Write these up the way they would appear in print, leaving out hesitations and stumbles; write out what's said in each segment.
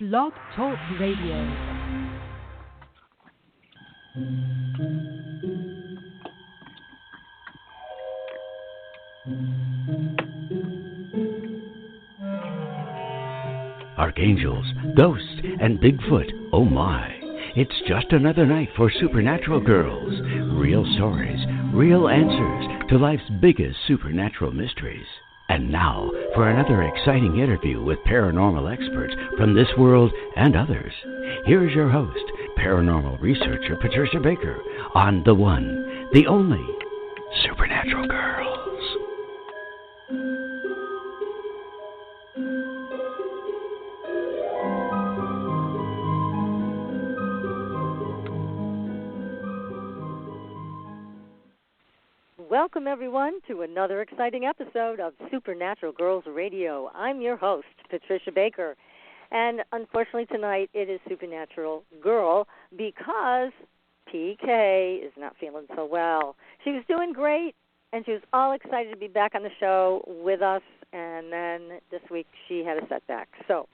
Blog Talk Radio. Archangels, ghosts, and Bigfoot, oh my. It's just another night for Supernatural Girls. Real stories, real answers to life's biggest supernatural mysteries. And now for another exciting interview with paranormal experts from this world and others. Here's your host, paranormal researcher Patricia Baker, on the one, the only Supernatural Girls. Welcome, everyone, to another exciting episode of Supernatural Girls Radio. I'm your host, Patricia Baker, and unfortunately tonight it is Supernatural Girl because PK is not feeling so well. She was doing great, and she was all excited to be back on the show with us, and then this week she had a setback. So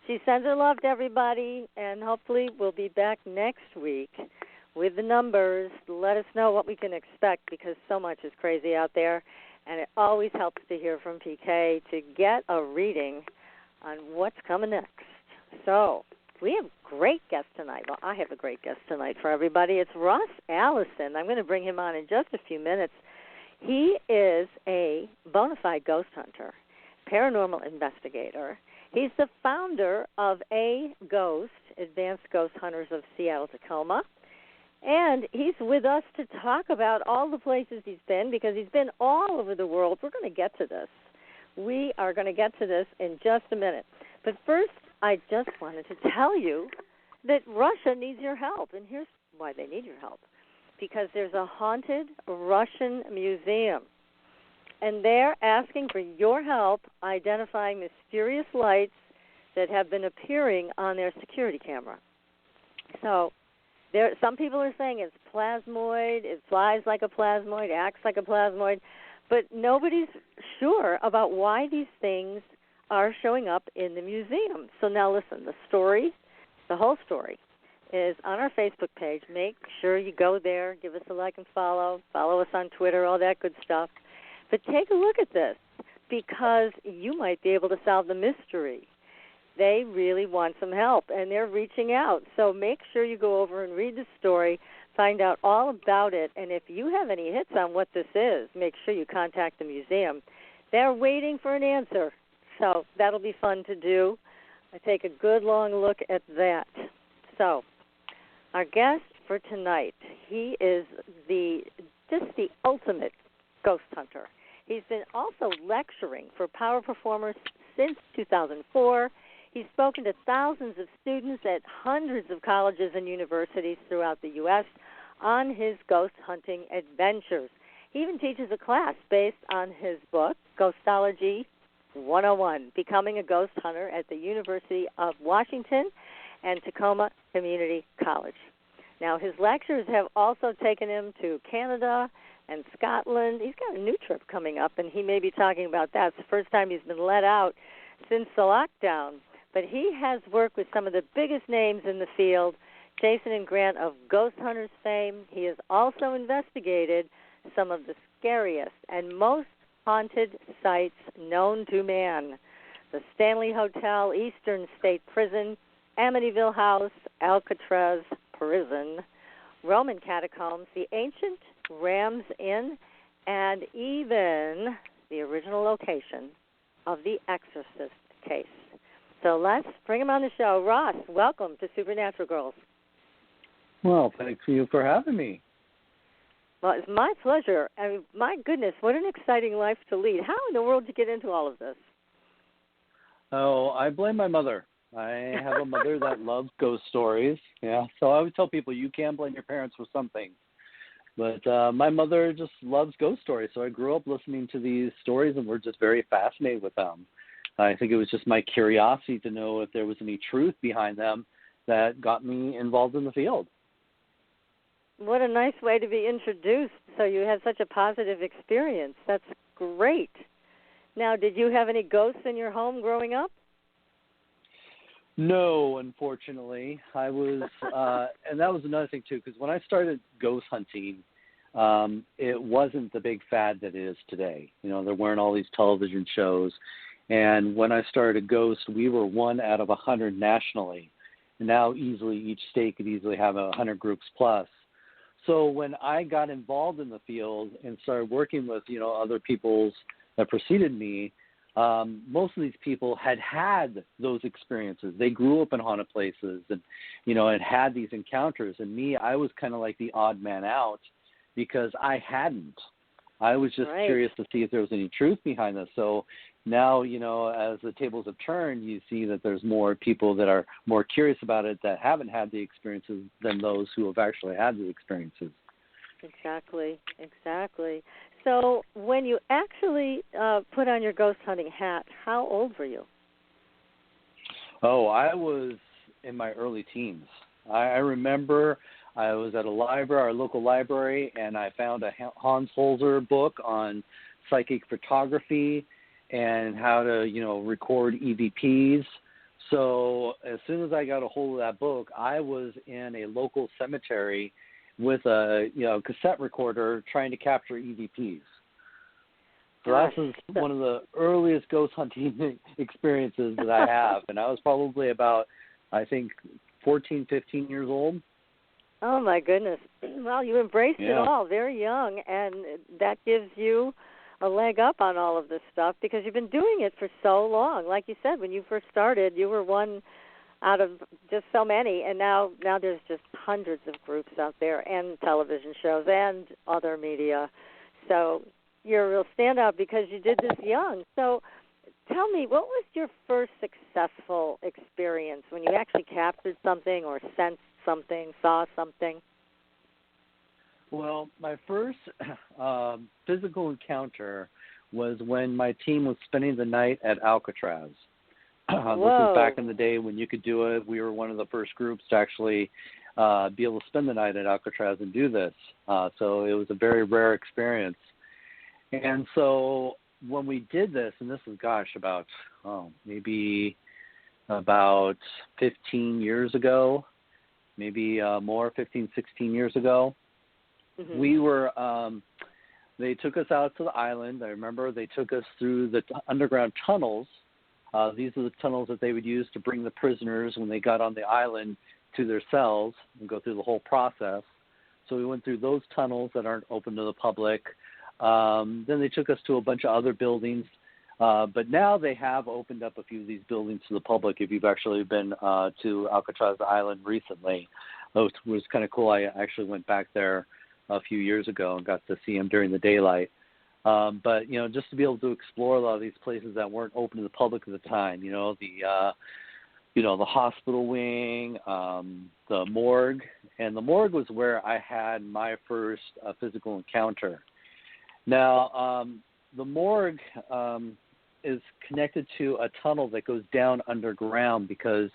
she sends her love to everybody, and hopefully we'll be back next week with the numbers. Let us know what we can expect because so much is crazy out there, and it always helps to hear from PK to get a reading on what's coming next. So we have great guests tonight. Well, I have a great guest tonight for everybody. It's Allison. I'm going to bring him on in just a few minutes. He is a bona fide ghost hunter, paranormal investigator. He's the founder of A.G.H.O.S.T, Advanced Ghost Hunters of Seattle-Tacoma. And he's with us to talk about all the places he's been because he's been all over the world. We're going to get to this. We are going to get to this in just a minute. But first, I just wanted to tell you that Russia needs your help. And here's why they need your help. Because there's a haunted Russian museum. And they're asking for your help identifying mysterious lights that have been appearing on their security camera. So some people are saying it's plasmoid, it flies like a plasmoid, acts like a plasmoid, but nobody's sure about why these things are showing up in the museum. So now listen, the whole story is on our Facebook page. Make sure you go there, give us a like and follow us on Twitter, all that good stuff. But take a look at this because you might be able to solve the mystery. They really want some help, and they're reaching out. So make sure you go over and read the story, find out all about it, and if you have any hits on what this is, make sure you contact the museum. They're waiting for an answer, so that'll be fun to do. I take a good long look at that. So our guest for tonight, he is the ultimate ghost hunter. He's been also lecturing for power performers since 2004. He's spoken to thousands of students at hundreds of colleges and universities throughout the U.S. on his ghost hunting adventures. He even teaches a class based on his book, Ghostology 101, Becoming a Ghost Hunter at the University of Washington and Tacoma Community College. Now, his lectures have also taken him to Canada and Scotland. He's got a new trip coming up, and he may be talking about that. It's the first time he's been let out since the lockdown. But he has worked with some of the biggest names in the field, Jason and Grant of Ghost Hunters fame. He has also investigated some of the scariest and most haunted sites known to man. The Stanley Hotel, Eastern State Prison, Amityville House, Alcatraz Prison, Roman Catacombs, the ancient Rams Inn, and even the original location of the Exorcist Case. So let's bring him on the show. Ross, welcome to Supernatural Girls. Well, thank you for having me. Well, it's my pleasure. I mean, my goodness, what an exciting life to lead. How in the world did you get into all of this? Oh, I blame my mother. I have a mother that loves ghost stories. Yeah, so I always tell people you can't blame your parents for something. But my mother just loves ghost stories, so I grew up listening to these stories and we're just very fascinated with them. I think it was just my curiosity to know if there was any truth behind them that got me involved in the field. What a nice way to be introduced. So you had such a positive experience. That's great. Now, did you have any ghosts in your home growing up? No, unfortunately. I was, and that was another thing, too, because when I started ghost hunting, it wasn't the big fad that it is today. You know, there weren't all these television shows. And when I started Ghost, we were 1 out of 100 nationally. And now easily each state could easily have 100 groups plus. So when I got involved in the field and started working with, you know, other peoples that preceded me, most of these people had those experiences. They grew up in haunted places and, you know, had these encounters. And me, I was kind of like the odd man out because I hadn't. I was just curious to see if there was any truth behind this. So now, you know, as the tables have turned, you see that there's more people that are more curious about it that haven't had the experiences than those who have actually had the experiences. Exactly. So when you actually put on your ghost hunting hat, how old were you? Oh, I was in my early teens. I remember I was at a library, our local library, and I found a Hans Holzer book on psychic photography and how to, you know, record EVPs. So as soon as I got a hold of that book, I was in a local cemetery with a, you know, cassette recorder trying to capture EVPs. So that was one of the earliest ghost hunting experiences that I have. And I was probably about, I think, 14, 15 years old. Oh, my goodness. Well, you embraced it all very young, and that gives you a leg up on all of this stuff because you've been doing it for so long. Like you said, when you first started, you were 1 out of just so many, and now there's just hundreds of groups out there and television shows and other media. So you're a real standout because you did this young. So tell me, what was your first successful experience when you actually captured something or sensed something, saw something? Well, my first physical encounter was when my team was spending the night at Alcatraz. This was back in the day when you could do it. We were one of the first groups to actually be able to spend the night at Alcatraz and do this. So it was a very rare experience. And so when we did this, and this was, about, maybe about 15 years ago, maybe more, 15, 16 years ago, we were, they took us out to the island. I remember they took us through the underground tunnels. These are the tunnels that they would use to bring the prisoners when they got on the island to their cells and go through the whole process. So we went through those tunnels that aren't open to the public. Then they took us to a bunch of other buildings. But now they have opened up a few of these buildings to the public if you've actually been to Alcatraz Island recently. It was kind of cool. I actually went back there a few years ago and got to see them during the daylight. But, you know, just to be able to explore a lot of these places that weren't open to the public at the time, you know, the hospital wing, the morgue. And the morgue was where I had my first physical encounter. Now, the morgue is connected to a tunnel that goes down underground because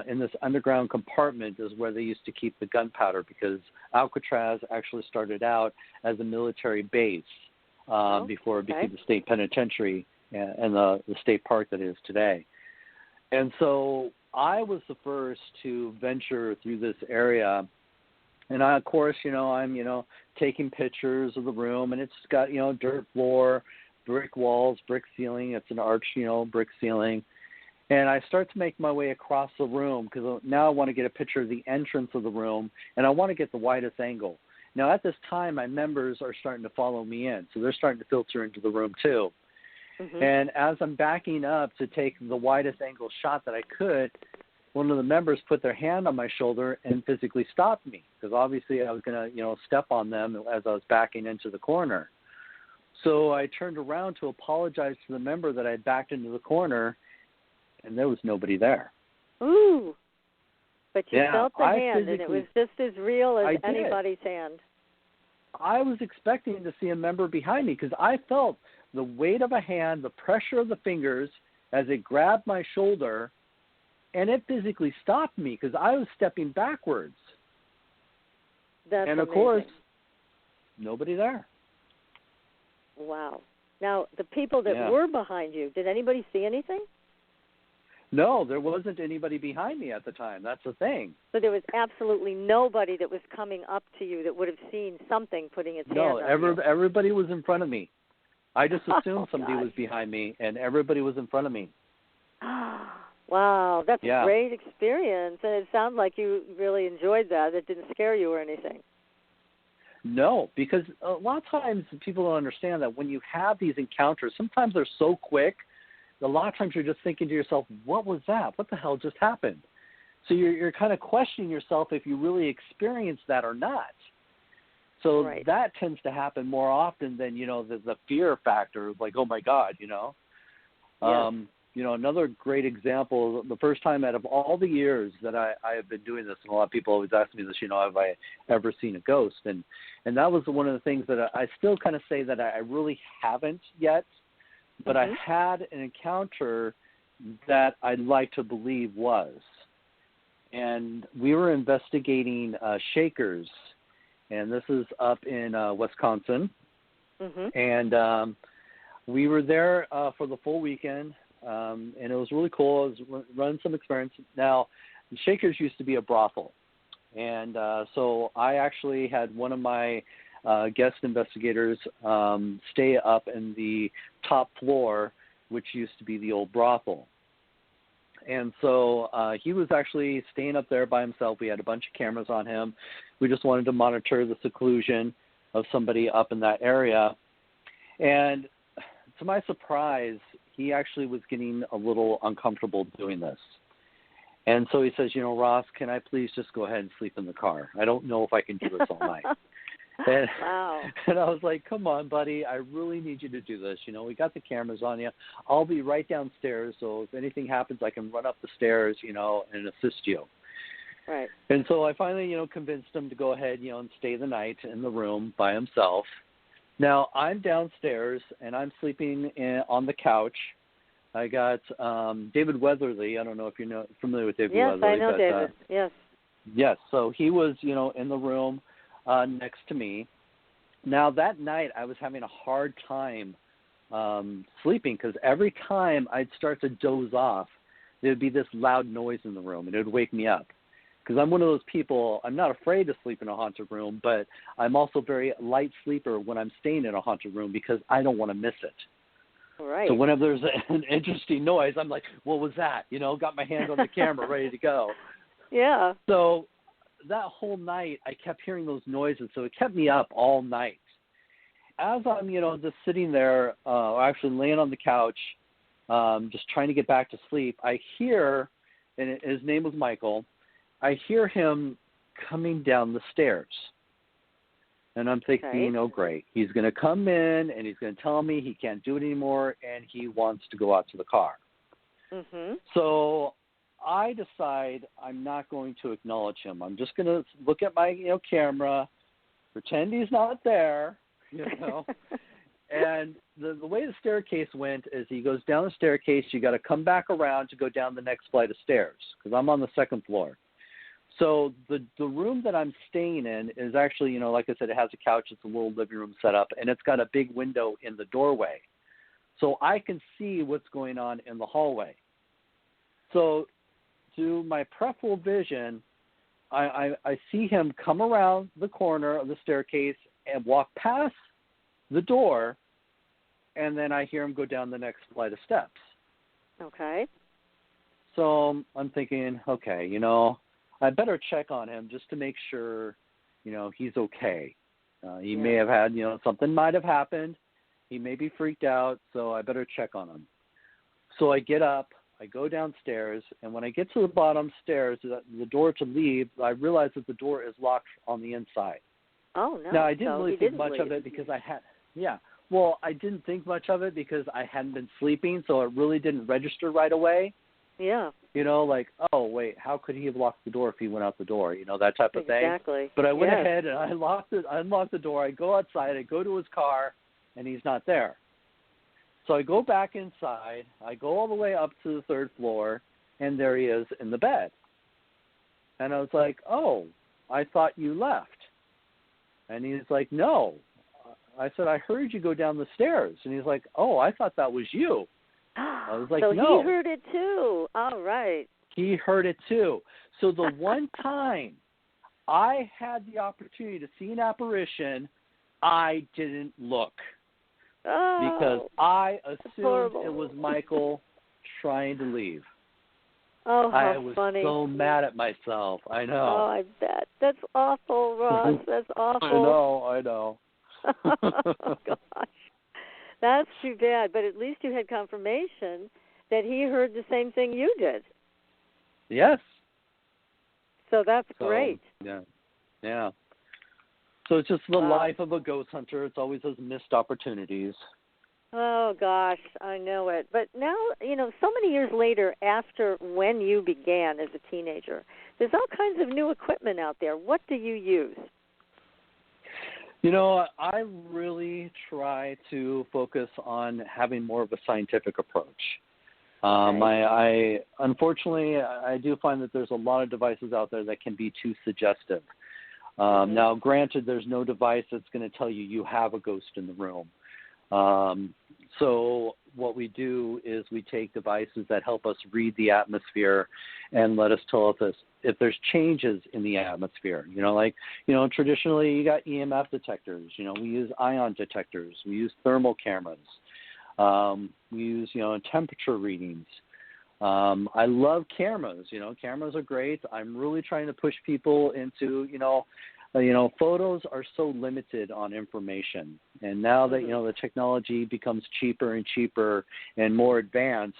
in this underground compartment is where they used to keep the gunpowder because Alcatraz actually started out as a military base before it became the state penitentiary and the state park that it is today. And so I was the first to venture through this area. And I, of course, you know, I'm, you know, taking pictures of the room, and it's got, you know, dirt floor, brick walls, brick ceiling. It's an arch, you know, brick ceiling. And I start to make my way across the room because now I want to get a picture of the entrance of the room, and I want to get the widest angle. Now, at this time, my members are starting to follow me in, so they're starting to filter into the room too. And as I'm backing up to take the widest angle shot that I could, one of the members put their hand on my shoulder and physically stopped me because obviously I was going to, you know, step on them as I was backing into the corner. So I turned around to apologize to the member that I had backed into the corner, and there was nobody there. Ooh. But you felt the hand, and it was just as real as anybody's hand. I was expecting to see a member behind me because I felt the weight of a hand, the pressure of the fingers as it grabbed my shoulder, and it physically stopped me because I was stepping backwards. That's and, of amazing. course, nobody there. Wow. Now, the people that were behind you, did anybody see anything? No, there wasn't anybody behind me at the time. That's the thing. So there was absolutely nobody that was coming up to you that would have seen something putting its hand on you. No, everybody was in front of me. I just assumed somebody gosh. was behind me, and everybody was in front of me. Wow, that's Yeah. a great experience, and it sounds like you really enjoyed that. It didn't scare you or anything. No, because a lot of times people don't understand that when you have these encounters, sometimes they're so quick. A lot of times you're just thinking to yourself, what was that? What the hell just happened? So you're kind of questioning yourself if you really experienced that or not. So Right. that tends to happen more often than, the fear factor, like, oh, my God, Yes. Another great example, the first time out of all the years that I have been doing this, and a lot of people always ask me this, have I ever seen a ghost? And that was one of the things that I still kind of say that I really haven't yet, but I had an encounter that I'd like to believe was. And we were investigating Shakers, and this is up in Wisconsin. And we were there for the full weekend, and it was really cool. I was running some experience. Now, Shakers used to be a brothel, and so I actually had one of my guest investigators stay up in the top floor, which used to be the old brothel. And so he was actually staying up there by himself. We had a bunch of cameras on him. We just wanted to monitor the seclusion of somebody up in that area. And to my surprise, he actually was getting a little uncomfortable doing this. And so he says, Ross, can I please just go ahead and sleep in the car? I don't know if I can do this all night. And, wow. And I was like, come on, buddy, I really need you to do this. We got the cameras on you. I'll be right downstairs, so if anything happens, I can run up the stairs, and assist you. Right. And so I finally, convinced him to go ahead, and stay the night in the room by himself. Now, I'm downstairs, and I'm sleeping on the couch. I got David Weatherly. I don't know if you're familiar with David Weatherly. Yes, I know David. Yes. Yes, so he was, in the room next to me. Now, that night, I was having a hard time sleeping because every time I'd start to doze off, there would be this loud noise in the room, and it would wake me up. Because I'm one of those people, I'm not afraid to sleep in a haunted room, but I'm also very light sleeper when I'm staying in a haunted room because I don't want to miss it. Right. So whenever there's an interesting noise, I'm like, what was that? Got my hand on the camera ready to go. Yeah. So that whole night, I kept hearing those noises, so it kept me up all night. As I'm, just sitting there, actually laying on the couch, just trying to get back to sleep, I hear, and his name was Michael, I hear him coming down the stairs. And I'm thinking, oh, great. He's going to come in, and he's going to tell me he can't do it anymore, and he wants to go out to the car. So I decide I'm not going to acknowledge him. I'm just going to look at my, camera, pretend he's not there, And the way the staircase went is he goes down the staircase. You got to come back around to go down the next flight of stairs because I'm on the second floor. So the room that I'm staying in is actually, like I said, it has a couch. It's a little living room set up, and it's got a big window in the doorway. So I can see what's going on in the hallway. So through my peripheral vision, I see him come around the corner of the staircase and walk past the door, and then I hear him go down the next flight of steps. Okay. So I'm thinking, okay, I better check on him just to make sure, he's okay. He may have had, something might have happened. He may be freaked out, so I better check on him. So I get up, I go downstairs, and when I get to the bottom stairs, the door to leave, I realize that the door is locked on the inside. Oh, no. Now, I didn't really think much of it because I didn't think much of it because I hadn't been sleeping, so it really didn't register right away. Yeah. Like, oh, wait, how could he have locked the door if he went out the door? That type of thing. Exactly. But I went ahead and I unlocked the door. I go outside. I go to his car, and he's not there. So I go back inside. I go all the way up to the third floor, and there he is in the bed. And I was like, oh, I thought you left. And he's like, no. I said, I heard you go down the stairs. And he's like, oh, I thought that was you. I was like, so no. he heard it too. All right. He heard it too. So the one time I had the opportunity to see an apparition, I didn't look because I assumed it was Michael trying to leave. Oh, how I was funny. so mad at myself. I know. Oh, I bet. That's awful, Ross. That's awful. I know. Oh, gosh. That's too bad. But at least you had confirmation that he heard the same thing you did. Yes. So that's great. Yeah. Yeah. So it's just the life of a ghost hunter. It's always those missed opportunities. Oh, gosh, I know it. But now, so many years later after when you began as a teenager, there's all kinds of new equipment out there. What do you use? I really try to focus on having more of a scientific approach. Okay. Unfortunately, I do find that there's a lot of devices out there that can be too suggestive. Now, granted, there's no device that's going to tell you have a ghost in the room. So what we do is we take devices that help us read the atmosphere and let us tell us if there's changes in the atmosphere. Traditionally you got EMF detectors. We use ion detectors. We use thermal cameras. We use, temperature readings. I love cameras. Cameras are great. I'm really trying to push people into, photos are so limited on information. And now that, the technology becomes cheaper and cheaper and more advanced,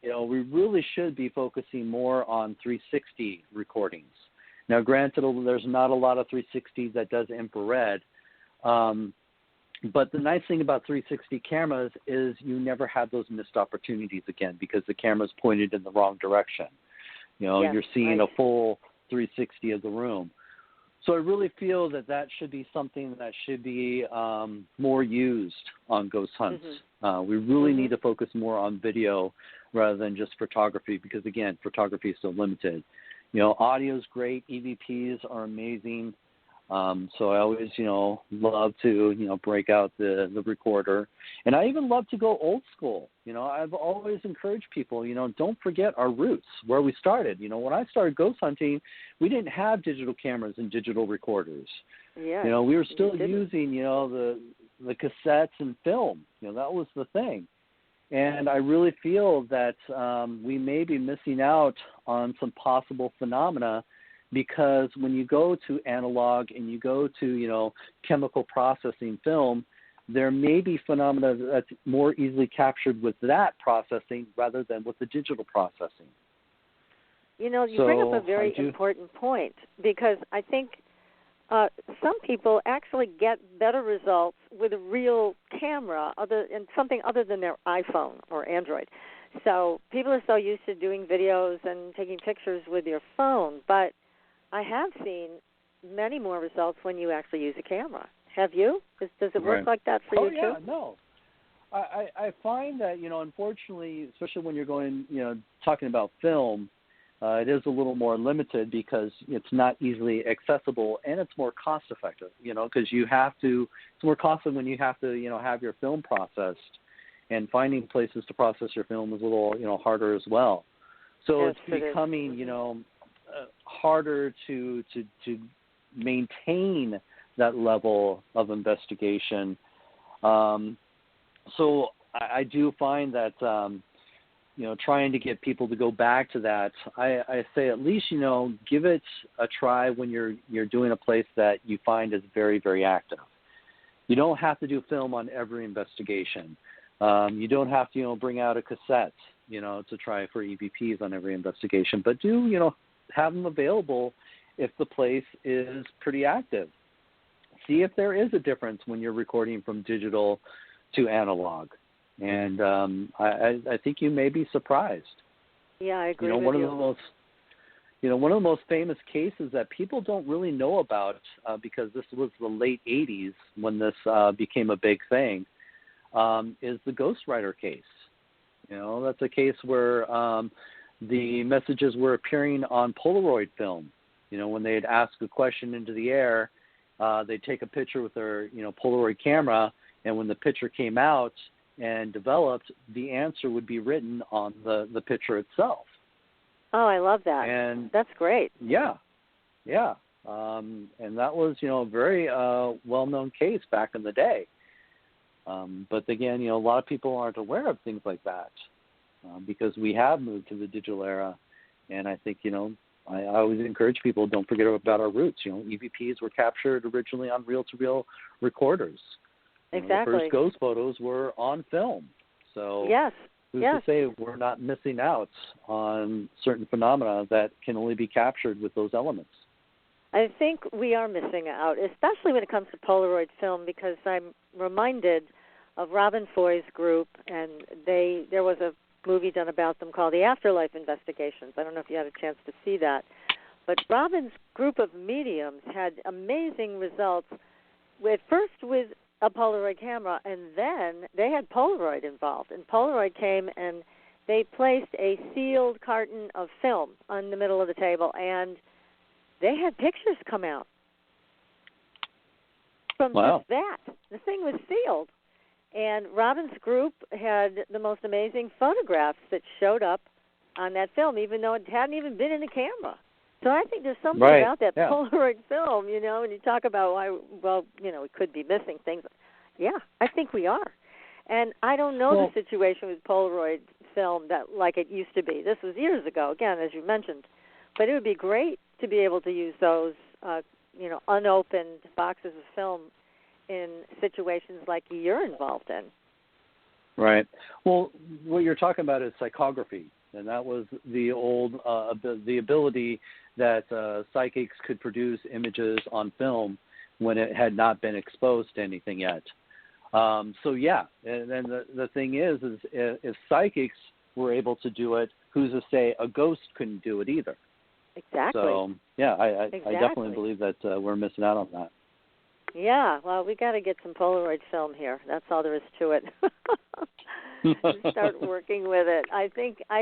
we really should be focusing more on 360 recordings. Now, granted, there's not a lot of 360 that does infrared. But the nice thing about 360 cameras is you never have those missed opportunities again because the camera's pointed in the wrong direction. You're seeing a full 360 of the room. So I really feel that should be something that should be more used on ghost hunts. We really need to focus more on video rather than just photography because, again, photography is so limited. Audio is great. EVPs are amazing. So I always, love to, break out the recorder. And I even love to go old school. I've always encouraged people, don't forget our roots, where we started. When I started ghost hunting, we didn't have digital cameras and digital recorders. Yeah. We were still using, the cassettes and film. That was the thing. And I really feel that we may be missing out on some possible phenomena because when you go to analog and you go to, chemical processing film, there may be phenomena that's more easily captured with that processing rather than with the digital processing. You bring up a very important point because I think some people actually get better results with a real camera and something other than their iPhone or Android. So people are so used to doing videos and taking pictures with your phone, but I have seen many more results when you actually use a camera. Have you? Does it work like that for you too? No. I find that, unfortunately, especially when you're going, talking about film, it is a little more limited because it's not easily accessible and it's more cost effective, because it's more costly when you have to, have your film processed, and finding places to process your film is a little, harder as well. So yes, it's becoming, harder to maintain that level of investigation. So I do find that, trying to get people to go back to that, I say at least, give it a try when you're doing a place that you find is very, very active. You don't have to do film on every investigation. You don't have to, bring out a cassette, to try for EVPs on every investigation, but do, have them available if the place is pretty active. See if there is a difference when you're recording from digital to analog. And I think you may be surprised. Yeah, I agree with one of the most famous cases that people don't really know about because this was the late 80s when this became a big thing is the Ghostwriter case. That's a case where the messages were appearing on Polaroid film. When they'd ask a question into the air, they'd take a picture with their, Polaroid camera, and when the picture came out, and developed, the answer would be written on the picture itself. Oh, I love that. And that's great. Yeah. And that was, a very well-known case back in the day. But again, a lot of people aren't aware of things like that because we have moved to the digital era. And I think, I always encourage people, don't forget about our roots. EVPs were captured originally on reel-to-reel recorders. Exactly. The first ghost photos were on film. So who's to say we're not missing out on certain phenomena that can only be captured with those elements? I think we are missing out, especially when it comes to Polaroid film, because I'm reminded of Robin Foy's group, and there was a movie done about them called The Afterlife Investigations. I don't know if you had a chance to see that. But Robin's group of mediums had amazing results, first with a Polaroid camera, and then they had Polaroid involved. And Polaroid came and they placed a sealed carton of film on the middle of the table, and they had pictures come out from just that. The thing was sealed. And Robin's group had the most amazing photographs that showed up on that film, even though it hadn't even been in the camera. So I think there's something about that Polaroid film, and you talk about we could be missing things. Yeah, I think we are. And I don't know the situation with Polaroid film that like it used to be. This was years ago, again, as you mentioned. But it would be great to be able to use those, unopened boxes of film in situations like you're involved in. Right. Well, what you're talking about is psychography, and that was the old the ability that psychics could produce images on film when it had not been exposed to anything yet. And then the thing is if psychics were able to do it, who's to say a ghost couldn't do it either? Exactly. So, I definitely believe that we're missing out on that. Yeah, well, we got to get some Polaroid film here. That's all there is to it. Start working with it. I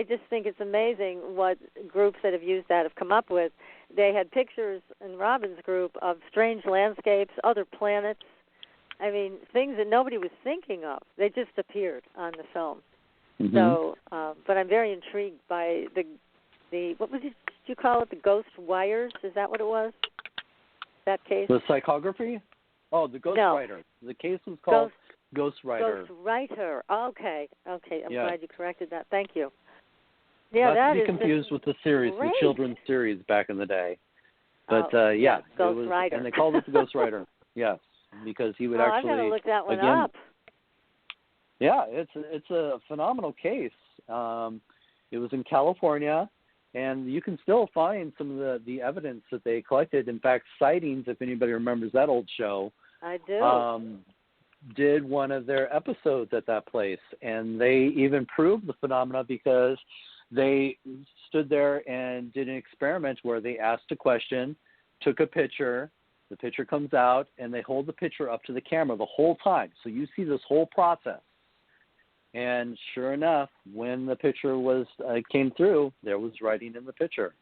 just think it's amazing what groups that have used that have come up with. They had pictures in Robin's group of strange landscapes, other planets. I mean, things that nobody was thinking of. They just appeared on the film. Mm-hmm. So, but I'm very intrigued by the what did you call it? The ghost wires? Is that what it was? That case? The psychography? Oh, the Ghost Writer. The case was called Ghost Writer. Ghost Writer. Okay. I'm glad you corrected that. Thank you. Yeah, not to be confused with the series, the children's series back in the day. But Ghost Writer. And they called it the Ghost Writer. Yes, because he would actually. I'm gonna look that one up. Yeah, it's a phenomenal case. It was in California. And you can still find some of the evidence that they collected. In fact, Sightings, if anybody remembers that old show, I do. Did one of their episodes at that place. And they even proved the phenomena because they stood there and did an experiment where they asked a question, took a picture, the picture comes out, and they hold the picture up to the camera the whole time. So you see this whole process. And sure enough, when the picture came through, there was writing in the picture,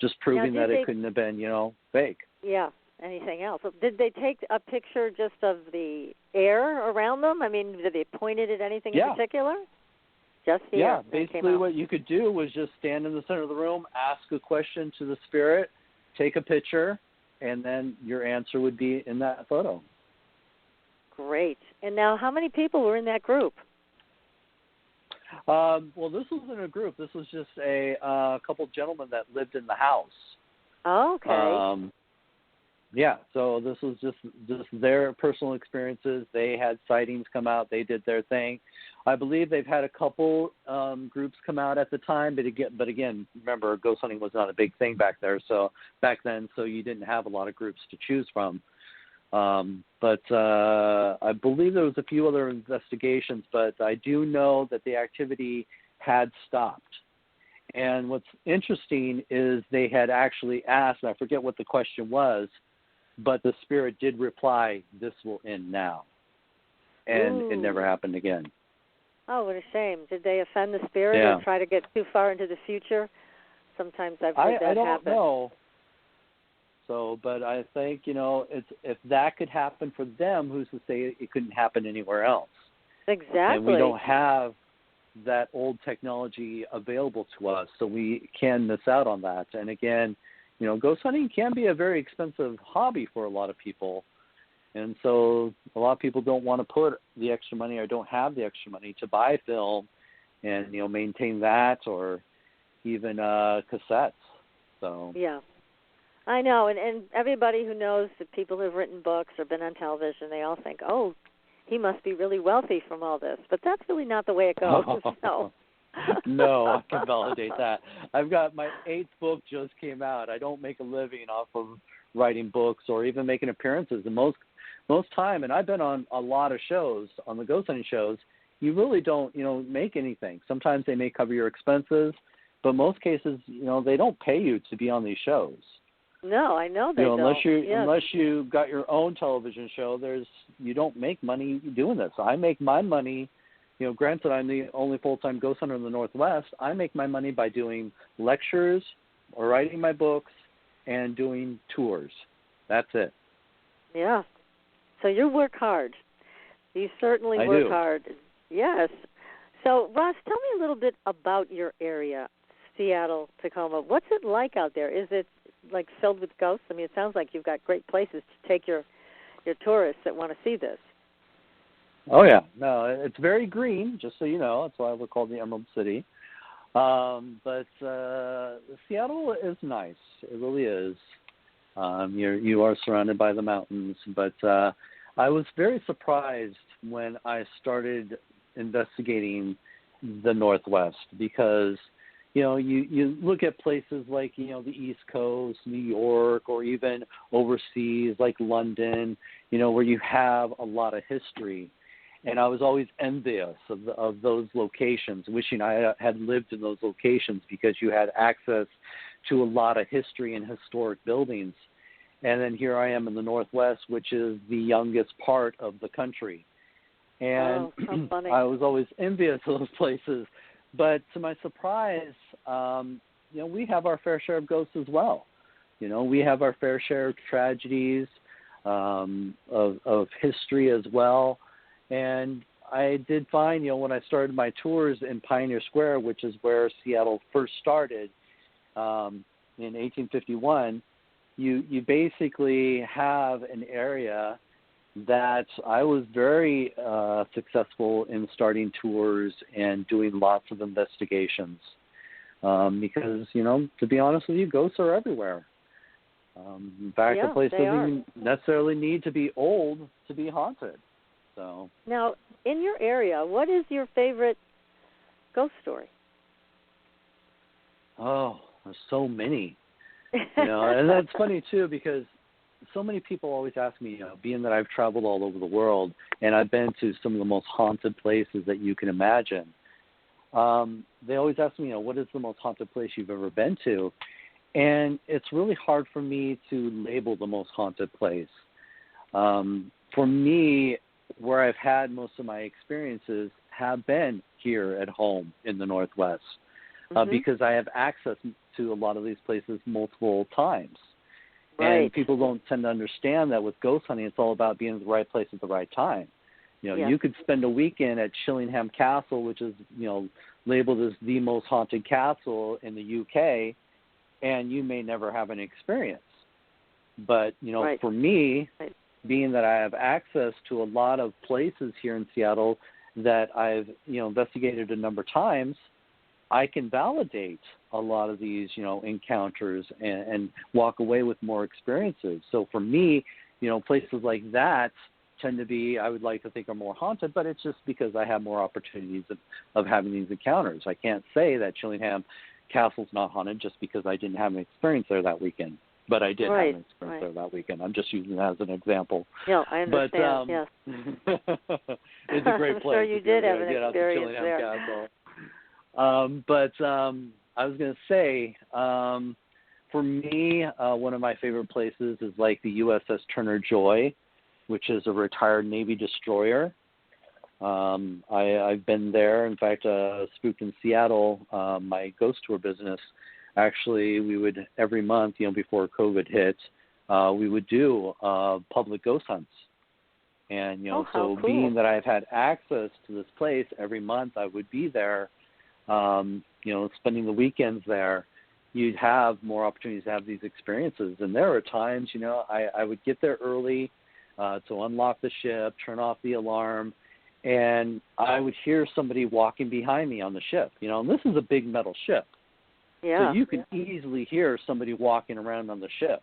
just proving that it couldn't have been, fake. Yeah. Anything else? Did they take a picture just of the air around them? I mean, did they point it at anything in particular? Just the air. Basically what you could do was just stand in the center of the room, ask a question to the spirit, take a picture, and then your answer would be in that photo. Great. And now how many people were in that group? Well, this wasn't a group. This was just a couple gentlemen that lived in the house. Oh, okay. So this was just their personal experiences. They had sightings come out. They did their thing. I believe they've had a couple groups come out at the time, but again, remember, ghost hunting was not a big thing back then, so you didn't have a lot of groups to choose from. But I believe there was a few other investigations, but I do know that the activity had stopped. And what's interesting is they had actually asked, I forget what the question was, but the spirit did reply, "This will end now." And it never happened again. Oh, what a shame. Did they offend the spirit or try to get too far into the future? Sometimes I've heard that happen. I don't know. So, but I think, if that could happen for them, who's to say it couldn't happen anywhere else? Exactly. And we don't have that old technology available to us, so we can miss out on that. And again, ghost hunting can be a very expensive hobby for a lot of people. And so a lot of people don't want to put the extra money or don't have the extra money to buy film and, maintain that, or even cassettes. So yeah, I know. And everybody who knows the people who've written books or been on television, they all think, oh, he must be really wealthy from all this. But that's really not the way it goes. No. No, I can validate that. I've got my 8th book just came out. I don't make a living off of writing books or even making appearances. And most time, and I've been on a lot of shows, on the ghost hunting shows, you really don't, make anything. Sometimes they may cover your expenses, but most cases, they don't pay you to be on these shows. No, I know they don't. Unless you got your own television show, you don't make money doing this. I make my money. Granted, I'm the only full-time ghost hunter in the Northwest. I make my money by doing lectures or writing my books and doing tours. That's it. Yeah. So you work hard. You certainly work hard. Yes. So, Ross, tell me a little bit about your area, Seattle-Tacoma. What's it like out there? Is it like filled with ghosts? I mean, it sounds like you've got great places to take your tourists that want to see this. Oh, yeah. No, it's very green, just so you know. That's why we're called the Emerald City. But Seattle is nice. It really is. You are surrounded by the mountains. But I was very surprised when I started investigating the Northwest because, you look at places like, the East Coast, New York, or even overseas like London, where you have a lot of history. And I was always envious of those locations, wishing I had lived in those locations because you had access to a lot of history and historic buildings. And then here I am in the Northwest, which is the youngest part of the country. And how funny. I was always envious of those places. But to my surprise, we have our fair share of ghosts as well. We have our fair share of tragedies, of history as well. And I did find, when I started my tours in Pioneer Square, which is where Seattle first started in 1851, you basically have an area that I was very successful in starting tours and doing lots of investigations because, to be honest with you, ghosts are everywhere. In fact, the place doesn't even necessarily need to be old to be haunted. So now, in your area, what is your favorite ghost story? Oh, there's so many. And that's funny too because so many people always ask me, being that I've traveled all over the world and I've been to some of the most haunted places that you can imagine. They always ask me, what is the most haunted place you've ever been to? And it's really hard for me to label the most haunted place. For me, where I've had most of my experiences have been here at home in the Northwest because I have access to a lot of these places multiple times. Right. And people don't tend to understand that with ghost hunting, it's all about being at the right place at the right time. You could spend a weekend at Chillingham Castle, which is, labeled as the most haunted castle in the UK, and you may never have an experience. But, for me, being that I have access to a lot of places here in Seattle that I've, investigated a number of times, I can validate a lot of these, encounters and walk away with more experiences. So for me, places like that tend to be, I would like to think, are more haunted, but it's just because I have more opportunities of having these encounters. I can't say that Chillingham Castle's not haunted just because I didn't have an experience there that weekend. But I did have an experience there that weekend. I'm just using that as an example. Yeah, I understand, yes. It's a great place. I'm sure you did have an experience there. Castle. I was going to say, for me, one of my favorite places is like the USS Turner Joy, which is a retired Navy destroyer. I've been there. In fact, Spooked in Seattle, my ghost tour business, actually, we would every month, before COVID hit, we would do public ghost hunts. And, how so cool. being that I've had access to this place every month, I would be there, spending the weekends there, you'd have more opportunities to have these experiences. And there are times, I would get there early to unlock the ship, turn off the alarm, and I would hear somebody walking behind me on the ship. And this is a big metal ship. Yeah. So you can easily hear somebody walking around on the ship.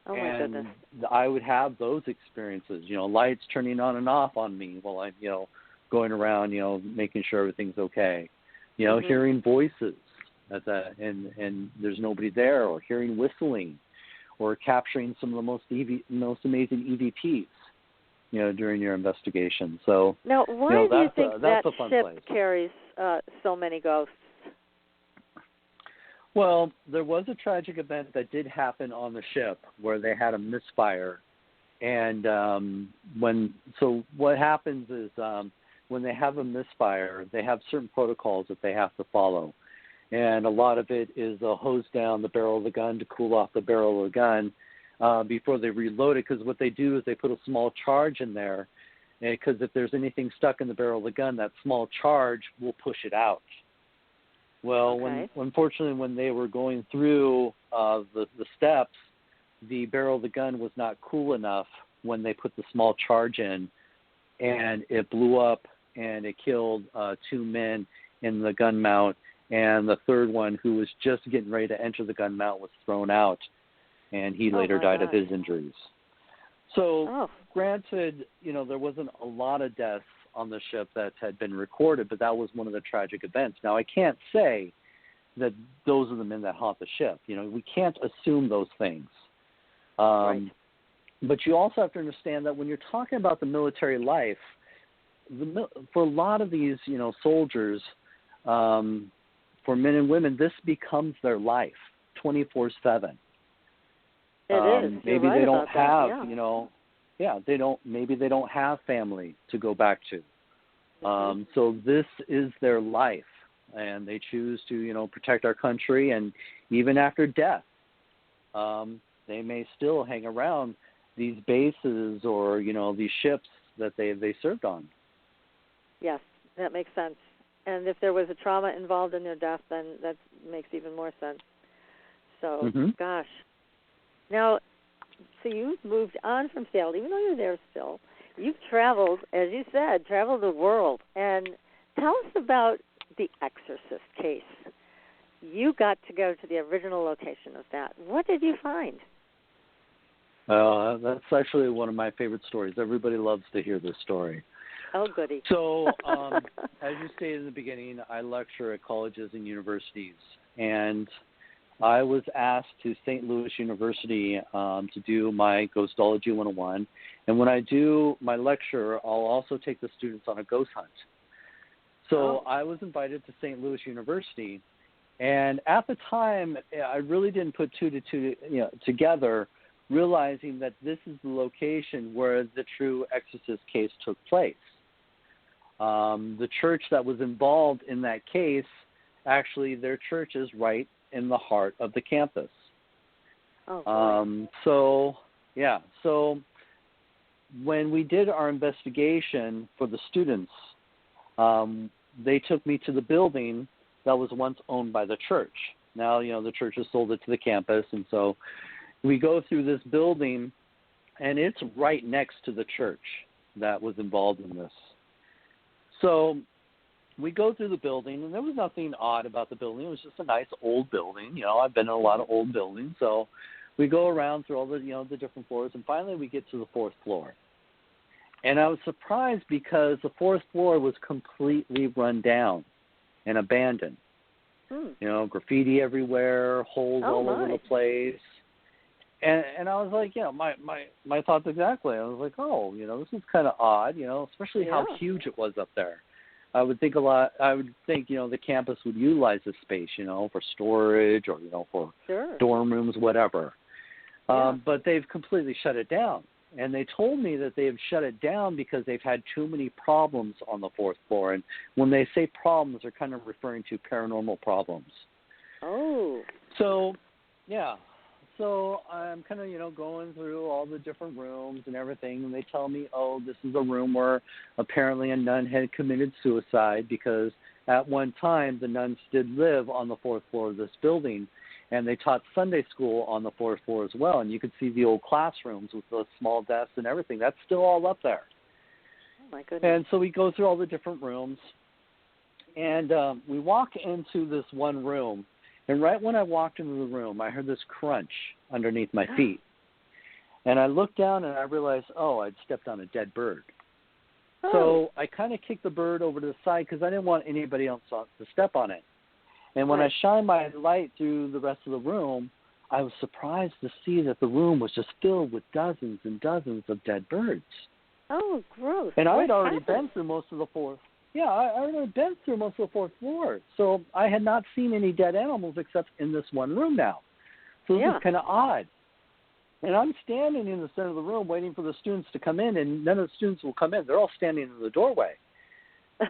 Oh, my goodness. I would have those experiences, lights turning on and off on me while I'm, going around, making sure everything's okay. Hearing voices and there's nobody there, or hearing whistling, or capturing some of the most amazing EVPs, during your investigation. So now, why do you think that ship place. carries so many ghosts? Well, there was a tragic event that did happen on the ship where they had a misfire, and what happens is when they have a misfire, they have certain protocols that they have to follow, and a lot of it is a hose down the barrel of the gun to cool off the barrel of the gun before they reload it, because what they do is they put a small charge in there, because if there's anything stuck in the barrel of the gun, that small charge will push it out. Well, unfortunately, when they were going through the steps, the barrel of the gun was not cool enough when they put the small charge in, and it blew up, and it killed 2 men in the gun mount, and the third one, who was just getting ready to enter the gun mount, was thrown out, and he later died of his injuries. So, granted, there wasn't a lot of deaths on the ship that had been recorded, but that was one of the tragic events. Now, I can't say that those are the men that haunt the ship. We can't assume those things. Right. But you also have to understand that when you're talking about the military life, for a lot of these, soldiers, for men and women, this becomes their life 24/7. It is. Maybe right they don't about have, that, maybe they don't have family to go back to. So this is their life, and they choose to, protect our country, and even after death, they may still hang around these bases or, these ships that they served on. Yes, that makes sense. And if there was a trauma involved in their death, then that makes even more sense. So, gosh. Now, so you've moved on from Seattle, even though you're there still. You've traveled, as you said, the world. And tell us about the Exorcist Case. You got to go to the original location of that. What did you find? That's actually one of my favorite stories. Everybody loves to hear this story. Oh, goody. So, as you stated in the beginning, I lecture at colleges and universities, and I was asked to St. Louis University to do my Ghostology 101. And when I do my lecture, I'll also take the students on a ghost hunt. So I was invited to St. Louis University. And at the time, I really didn't put two to two together, realizing that this is the location where the true Exorcist case took place. The church that was involved in that case, actually, their church is right in the heart of the campus. So when we did our investigation for the students, they took me to the building that was once owned by the church. Now, the church has sold it to the campus, and so we go through this building, and it's right next to the church that was involved in this. So we go through the building, and there was nothing odd about the building. It was just a nice old building. I've been in a lot of old buildings. So we go around through all the, the different floors, and finally we get to the 4th floor. And I was surprised because the 4th floor was completely run down and abandoned. Graffiti everywhere, holes all over the place. And I was like, my thoughts exactly. I was like, this is kind of odd, especially how huge it was up there. I would think the campus would utilize this space, for storage or, for dorm rooms, whatever. But they've completely shut it down. And they told me that they have shut it down because they've had too many problems on the 4th floor. And when they say problems, they're kind of referring to paranormal problems. Oh. So, so I'm kind of, going through all the different rooms and everything, and they tell me, oh, this is a room where apparently a nun had committed suicide because at one time the nuns did live on the 4th floor of this building, and they taught Sunday school on the 4th floor as well, and you could see the old classrooms with the small desks and everything. That's still all up there. Oh, my goodness. And so we go through all the different rooms, and we walk into this one room, and right when I walked into the room, I heard this crunch underneath my feet. And I looked down, and I realized, I'd stepped on a dead bird. Oh. So I kind of kicked the bird over to the side because I didn't want anybody else to step on it. And when I shined my light through the rest of the room, I was surprised to see that the room was just filled with dozens and dozens of dead birds. Oh, gross. And I had already been through most of the 4th. Yeah, I already been through most of the 4th floor. So I had not seen any dead animals except in this one room now. So this is kind of odd. And I'm standing in the center of the room waiting for the students to come in, and none of the students will come in. They're all standing in the doorway.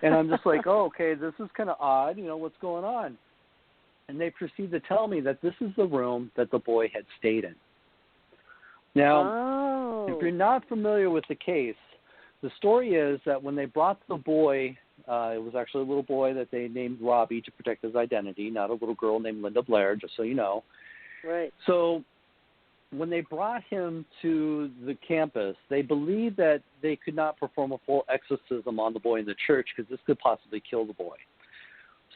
And I'm just like, okay, this is kind of odd. What's going on? And they proceed to tell me that this is the room that the boy had stayed in. Now, if you're not familiar with the case, the story is that when they brought the boy, it was actually a little boy that they named Robbie to protect his identity, not a little girl named Linda Blair, just so you know. Right. So when they brought him to the campus, they believed that they could not perform a full exorcism on the boy in the church because this could possibly kill the boy.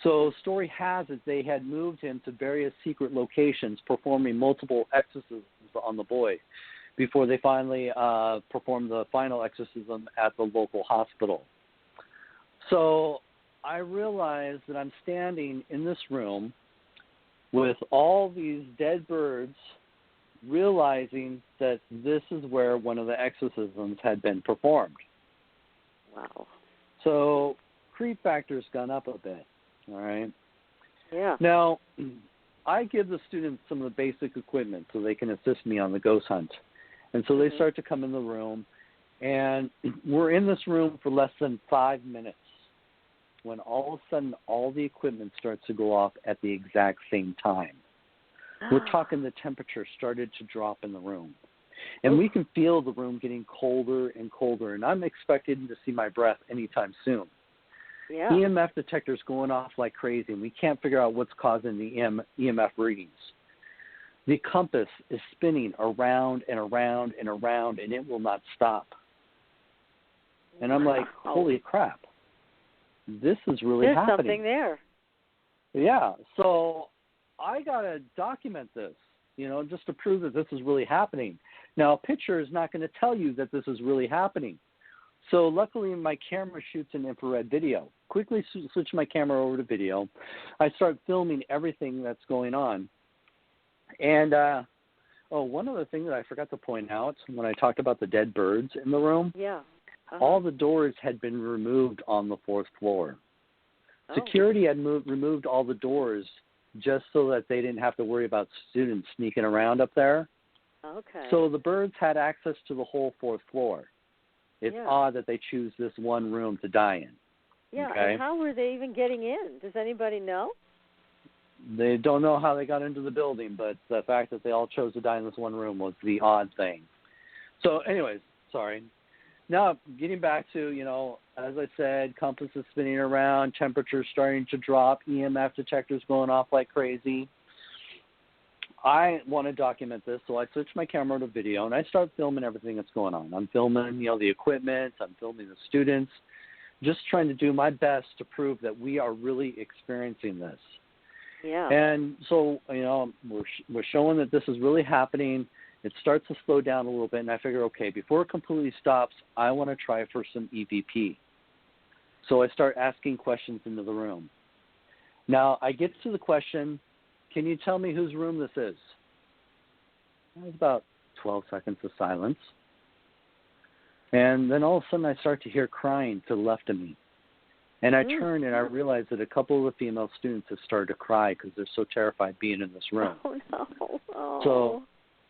So story has it they had moved him to various secret locations, performing multiple exorcisms on the boy before they finally performed the final exorcism at the local hospital. So I realized that I'm standing in this room with all these dead birds, realizing that this is where one of the exorcisms had been performed. Wow. So creep factor's gone up a bit. All right. Yeah. Now, I give the students some of the basic equipment so they can assist me on the ghost hunt. And so they start to come in the room, and we're in this room for less than 5 minutes when all of a sudden all the equipment starts to go off at the exact same time. We're talking the temperature started to drop in the room. And we can feel the room getting colder and colder, and I'm expecting to see my breath anytime soon. Yeah. EMF detectors going off like crazy, and we can't figure out what's causing the EMF readings. The compass is spinning around and around and around, and it will not stop. And I'm like, holy crap, this is really happening. There's something there. Yeah, so I got to document this, just to prove that this is really happening. Now, a picture is not going to tell you that this is really happening. So luckily, my camera shoots an infrared video. Quickly switch my camera over to video. I start filming everything that's going on. And, one other thing that I forgot to point out when I talked about the dead birds in the room, all the doors had been removed on the 4th floor. Security had removed all the doors just so that they didn't have to worry about students sneaking around up there. Okay. So the birds had access to the whole 4th floor. It's odd that they choose this one room to die in. Yeah, okay? And how were they even getting in? Does anybody know? They don't know how they got into the building, but the fact that they all chose to die in this one room was the odd thing. So anyways, sorry. Now, getting back to, as I said, compass is spinning around, temperature starting to drop, EMF detectors going off like crazy. I want to document this, so I switch my camera to video, and I start filming everything that's going on. I'm filming, the equipment. I'm filming the students, just trying to do my best to prove that we are really experiencing this. Yeah. And so, we're showing that this is really happening. It starts to slow down a little bit, and I figure, okay, before it completely stops, I want to try for some EVP. So I start asking questions into the room. Now, I get to the question, can you tell me whose room this is? There's about 12 seconds of silence. And then all of a sudden I start to hear crying to the left of me. And I turn and I realize that a couple of the female students have started to cry because they're so terrified being in this room. Oh, no. Oh. So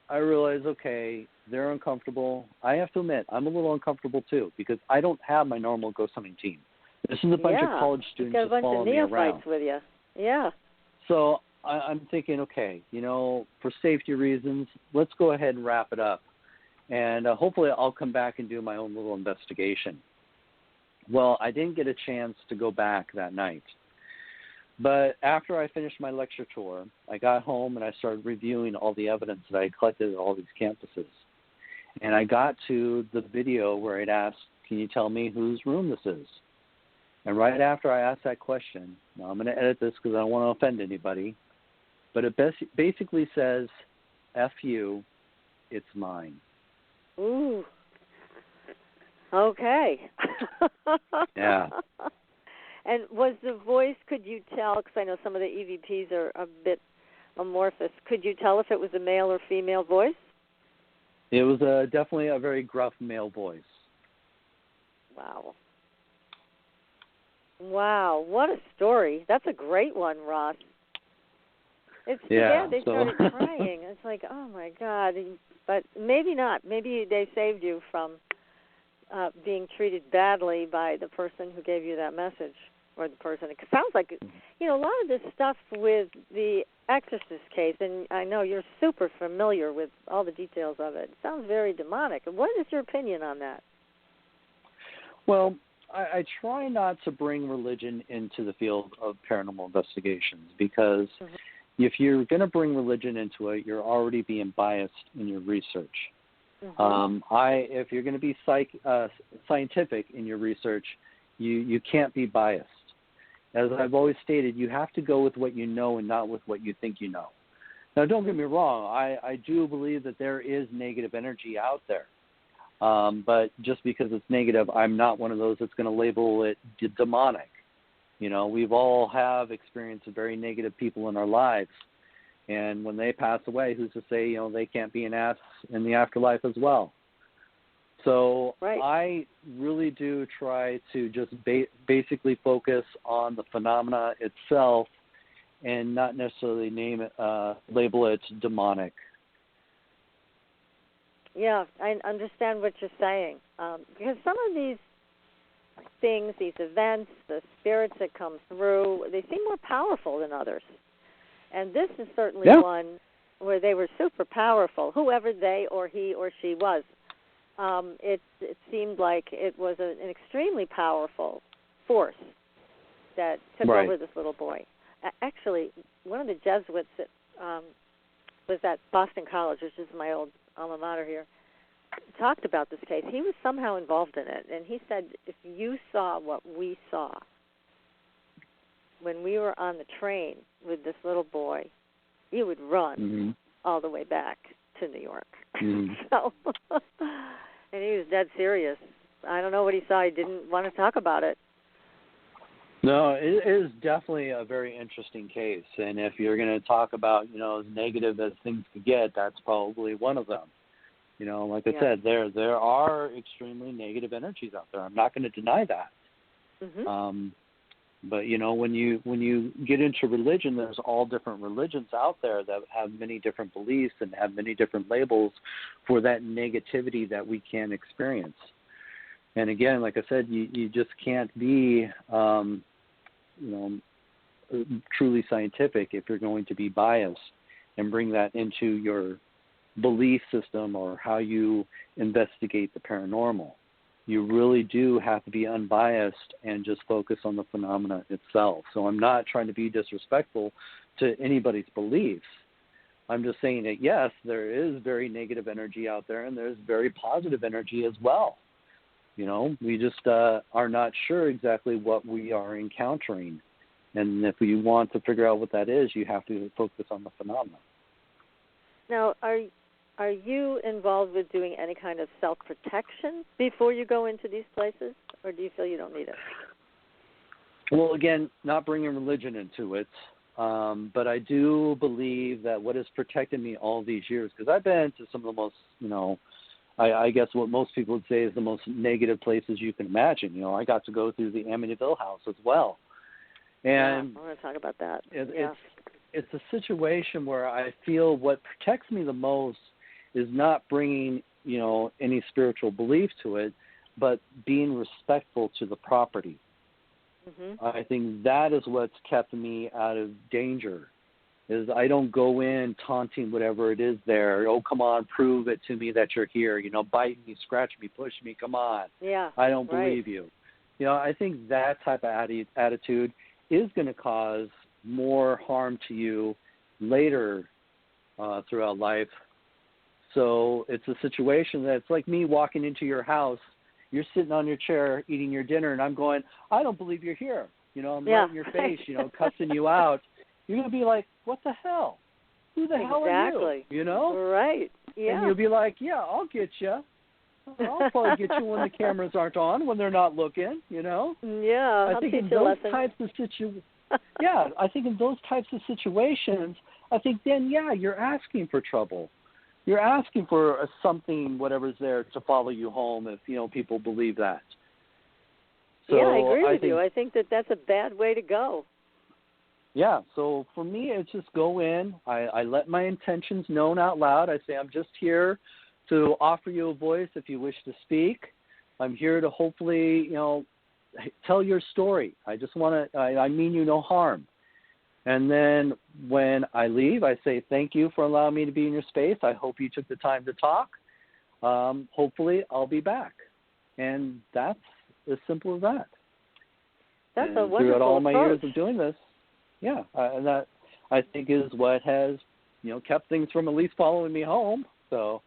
I realize, okay, they're uncomfortable. I have to admit, I'm a little uncomfortable too because I don't have my normal ghost hunting team. This is a bunch of college students just following me around. With you. Yeah. So I'm thinking, okay, for safety reasons, let's go ahead and wrap it up. And hopefully I'll come back and do my own little investigation. Well, I didn't get a chance to go back that night. But after I finished my lecture tour, I got home and I started reviewing all the evidence that I had collected at all these campuses. And I got to the video where it asked, can you tell me whose room this is? And right after I asked that question, now I'm going to edit this because I don't want to offend anybody, but it basically says, F you, it's mine. Ooh. Okay. Yeah. And was the voice, could you tell, because I know some of the EVPs are a bit amorphous, could you tell if it was a male or female voice? It was definitely a very gruff male voice. Wow. Wow, what a story. That's a great one, Ross. It's too bad they started crying. It's like, oh, my God. But maybe not. Maybe they saved you from being treated badly by the person who gave you that message, or the person. It sounds like, a lot of this stuff with the Exorcist case, and I know you're super familiar with all the details of it. It sounds very demonic. What is your opinion on that? Well, I try not to bring religion into the field of paranormal investigations because if you're going to bring religion into it, you're already being biased in your research. If you're going to be scientific in your research, you can't be biased. As I've always stated, you have to go with what you know and not with what you think you know. Now, don't get me wrong. I do believe that there is negative energy out there. But just because it's negative, I'm not one of those that's going to label it demonic. We've all have experienced very negative people in our lives. And when they pass away, who's to say, they can't be an ass in the afterlife as well. So I really do try to just basically focus on the phenomena itself and not necessarily label it demonic. Yeah, I understand what you're saying. Because some of these things, these events, the spirits that come through, they seem more powerful than others. And this is certainly one where they were super powerful, whoever they or he or she was. It seemed like it was an extremely powerful force that took over this little boy. Actually, one of the Jesuits that was at Boston College, which is my old alma mater here, talked about this case. He was somehow involved in it, and he said, if you saw what we saw when we were on the train with this little boy, you would run all the way back to New York. So, and he was dead serious. I don't know what he saw. He didn't want to talk about it. No, it is definitely a very interesting case. And if you're going to talk about, as negative as things could get, that's probably one of them. Like I said, there are extremely negative energies out there. I'm not going to deny that. But, when you get into religion, there's all different religions out there that have many different beliefs and have many different labels for that negativity that we can experience. And again, like I said, you just can't be, truly scientific if you're going to be biased and bring that into your belief system or how you investigate the paranormal. You really do have to be unbiased and just focus on the phenomena itself. So I'm not trying to be disrespectful to anybody's beliefs. I'm just saying that, yes, there is very negative energy out there and there's very positive energy as well. We just are not sure exactly what we are encountering. And if we want to figure out what that is, you have to focus on the phenomena. Now, are you involved with doing any kind of self-protection before you go into these places, or do you feel you don't need it? Well, again, not bringing religion into it, but I do believe that what has protected me all these years, because I've been to some of the most, I guess what most people would say is the most negative places you can imagine. I got to go through the Amityville House as well. And I want to talk about that. It's a situation where I feel what protects me the most is not bringing, any spiritual belief to it, but being respectful to the property. I think that is what's kept me out of danger. is I don't go in taunting whatever it is there. Oh, come on, prove it to me that you're here. Bite me, scratch me, push me, come on. Yeah, I don't believe you. I think that type of attitude is going to cause more harm to you later throughout life. So it's a situation that's like me walking into your house. You're sitting on your chair eating your dinner, and I'm going, I don't believe you're here. I'm right in your face, cussing you out. You're going to be like, what the hell? Who the hell are you? Right. Yeah. And you'll be like, yeah, I'll get you. I'll probably get you when the cameras aren't on, when they're not looking, Yeah. I think in those types of I think in those types of situations, I think then, you're asking for trouble. You're asking for something, whatever's there, to follow you home if, people believe that. So I agree with you. I think that's a bad way to go. Yeah, so for me, it's just go in. I let my intentions known out loud. I say, I'm just here to offer you a voice if you wish to speak. I'm here to hopefully, tell your story. I just want to, I mean you no harm. And then when I leave, I say, thank you for allowing me to be in your space. I hope you took the time to talk. Hopefully, I'll be back. And that's as simple as that. That's a wonderful throughout all my approach. years of doing this, and that I think is what has, kept things from at least following me home. So.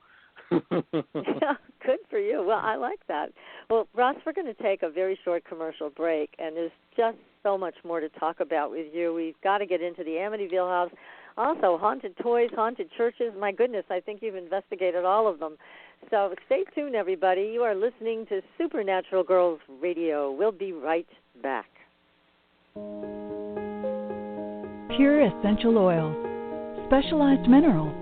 Yeah, good for you. Well, I like that. Well, Ross, we're going to take a very short commercial break, and there's just so much more to talk about with you. We've got to get into the Amityville House. Also, haunted toys, haunted churches. My goodness, I think you've investigated all of them. So stay tuned, everybody. You are listening to Supernatural Girls Radio. We'll be right back. Pure essential oils, specialized minerals,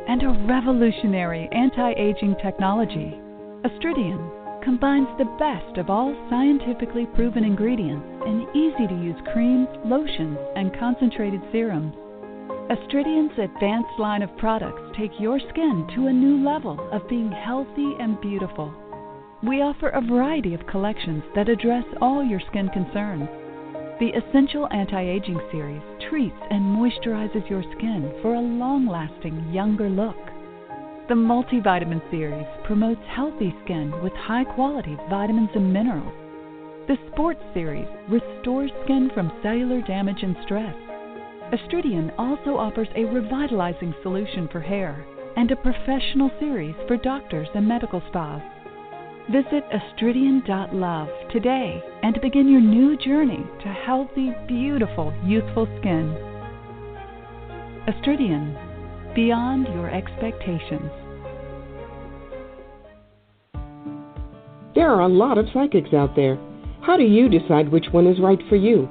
and a revolutionary anti-aging technology. Astridian combines the best of all scientifically proven ingredients in easy-to-use creams, lotions, and concentrated serums. Astridian's advanced line of products take your skin to a new level of being healthy and beautiful. We offer a variety of collections that address all your skin concerns. The Essential Anti-Aging Series treats and moisturizes your skin for a long-lasting, younger look. The Multivitamin Series promotes healthy skin with high-quality vitamins and minerals. The Sports Series restores skin from cellular damage and stress. Astridian also offers a revitalizing solution for hair and a professional series for doctors and medical spas. Visit astridian.love today and begin your new journey to healthy, beautiful, youthful skin. Astridian, beyond your expectations. There are a lot of psychics out there. How do you decide which one is right for you?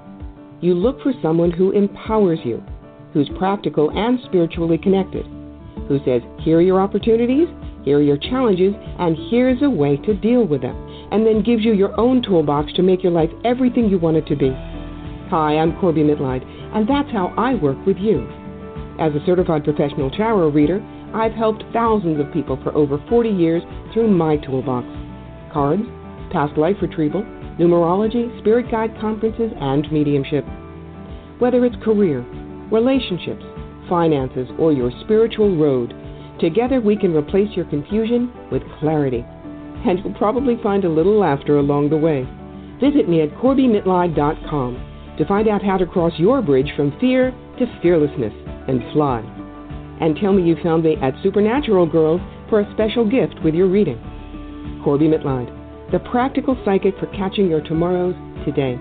You look for someone who empowers you, who's practical and spiritually connected, who says, here are your opportunities, here are your challenges, and here's a way to deal with them, and then gives you your own toolbox to make your life everything you want it to be. Hi, I'm Corby Mitleid, and that's how I work with you. As a certified professional tarot reader, I've helped thousands of people for over 40 years through my toolbox. Cards, past life retrieval, numerology, spirit guide conferences, and mediumship. Whether it's career, relationships, finances, or your spiritual road, together we can replace your confusion with clarity. And you'll probably find a little laughter along the way. Visit me at CorbyMitleid.com to find out how to cross your bridge from fear to fearlessness and fly. And tell me you found me at Supernatural Girls for a special gift with your reading. Corby Mitleid, the practical psychic for catching your tomorrows today.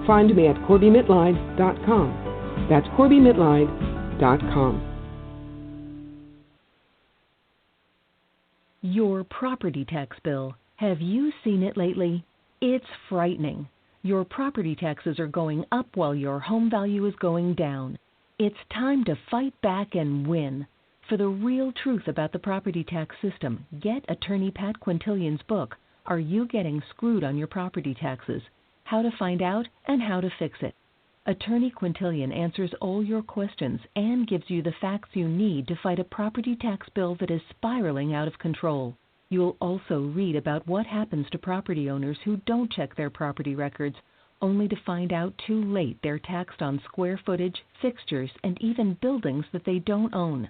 Find me at CorbyMitleid.com. That's CorbyMitleid.com. Your property tax bill. Have you seen it lately? It's frightening. Your property taxes are going up while your home value is going down. It's time to fight back and win. For the real truth about the property tax system, get attorney Pat Quintilian's book, Are You Getting Screwed on Your Property Taxes? How to Find Out and How to Fix It. Attorney Quintilian answers all your questions and gives you the facts you need to fight a property tax bill that is spiraling out of control. You'll also read about what happens to property owners who don't check their property records, only to find out too late they're taxed on square footage, fixtures, and even buildings that they don't own.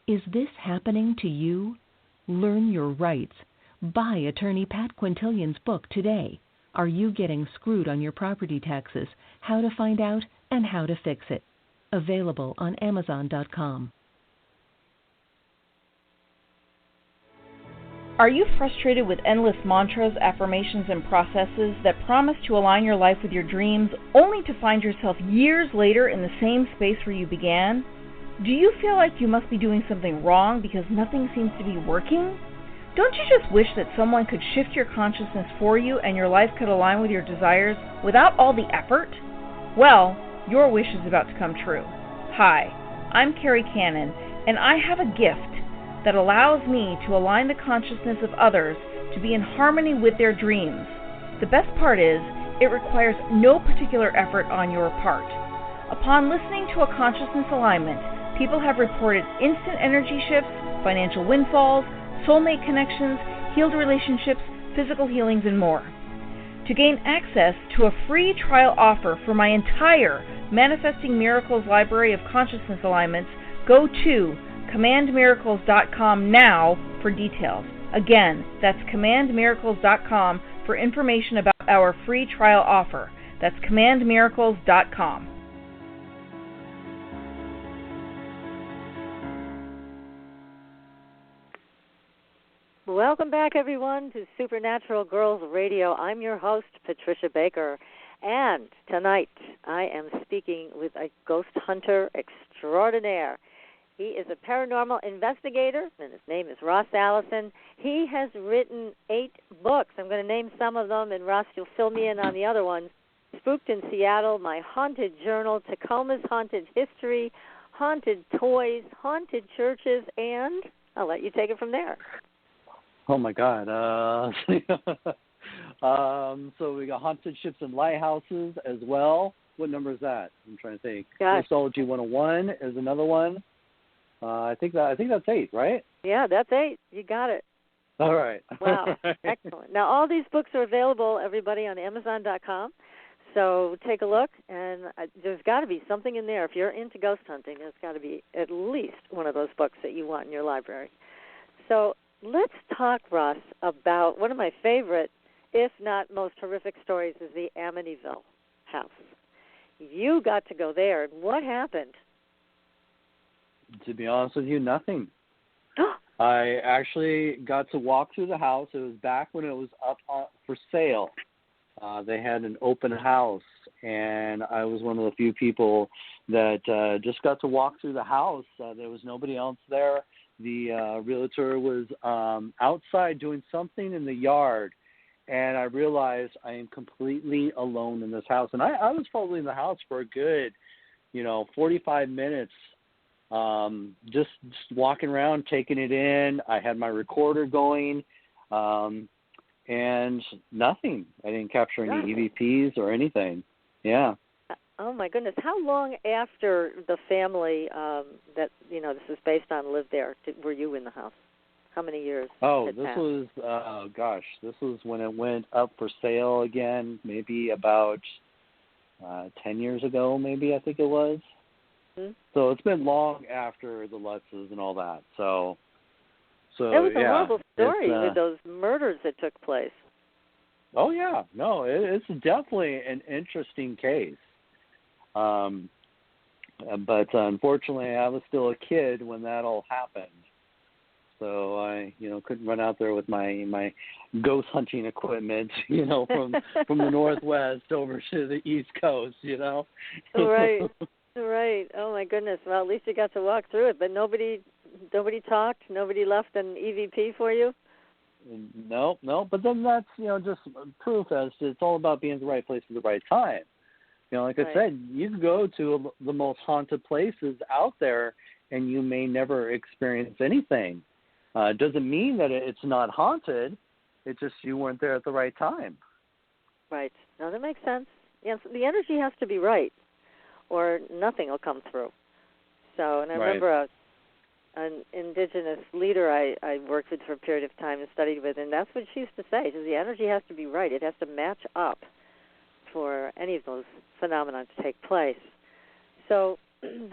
Is this happening to you? Learn your rights. Buy attorney Pat Quintilian's book today. Are you getting screwed on your property taxes? How to find out and how to fix it. Available on Amazon.com. Are you frustrated with endless mantras, affirmations, and processes that promise to align your life with your dreams, only to find yourself years later in the same space where you began? Do you feel like you must be doing something wrong because nothing seems to be working? Don't you just wish that someone could shift your consciousness for you and your life could align with your desires without all the effort? Well, your wish is about to come true. Hi, I'm Carrie Cannon, and I have a gift that allows me to align the consciousness of others to be in harmony with their dreams. The best part is, it requires no particular effort on your part. Upon listening to a consciousness alignment, people have reported instant energy shifts, financial windfalls, soulmate connections, healed relationships, physical healings, and more. To gain access to a free trial offer for my entire Manifesting Miracles library of consciousness alignments, go to commandmiracles.com now for details. Again, that's commandmiracles.com for information about our free trial offer. That's commandmiracles.com. Welcome back, everyone, to Supernatural Girls Radio. I'm your host, Patricia Baker, and tonight I am speaking with a ghost hunter extraordinaire. He is a paranormal investigator, and his name is Ross Allison. He has written 8 books. I'm going to name some of them, and Ross, you'll fill me in on the other ones. Spooked in Seattle, My Haunted Journal, Tacoma's Haunted History, Haunted Toys, Haunted Churches, and I'll let you take it from there. Oh, my God. So we got Haunted Ships and Lighthouses as well. What number is that? I'm trying to think. Ghostology 101 is another one. I think that's 8, right? Yeah, that's 8. You got it. All right. Wow. All right. Excellent. Now, all these books are available, everybody, on Amazon.com. So take a look, and there's got to be something in there. If you're into ghost hunting, there's got to be at least one of those books that you want in your library. So let's talk, Ross, about one of my favorite, if not most horrific stories is the Amityville House. You got to go there. What happened? To be honest with you, nothing. I actually got to walk through the house. It was back when it was up for sale. They had an open house, and I was one of the few people that just got to walk through the house. There was nobody else there. The realtor was outside doing something in the yard, and I realized I am completely alone in this house. And I was probably in the house for a good, 45 minutes. Just walking around, taking it in. I had my recorder going, and nothing. I didn't capture any EVPs or anything. Yeah. Oh, my goodness. How long after the family that, this is based on lived there, were you in the house? How many years? This was when it went up for sale again, maybe about 10 years ago, maybe, I think it was. Mm-hmm. So it's been long after the Lutzes and all that. So it was a horrible story with those murders that took place. Oh, yeah. No, it's definitely an interesting case. But unfortunately, I was still a kid when that all happened. So I, couldn't run out there with my ghost hunting equipment, from the Northwest over to the East Coast, Right. Right. Oh, my goodness. Well, at least you got to walk through it. But nobody talked? Nobody left an EVP for you? No. But then that's, just proof as to it's all about being in the right place at the right time. Like I said, you can go to the most haunted places out there, and you may never experience anything. It doesn't mean that it's not haunted. It's just you weren't there at the right time. Right. No, that makes sense. Yes, the energy has to be right, or nothing will come through. So, and I remember an indigenous leader I worked with for a period of time and studied with, and that's what she used to say. She says, the energy has to be right. It has to match up for any of those phenomena to take place. So,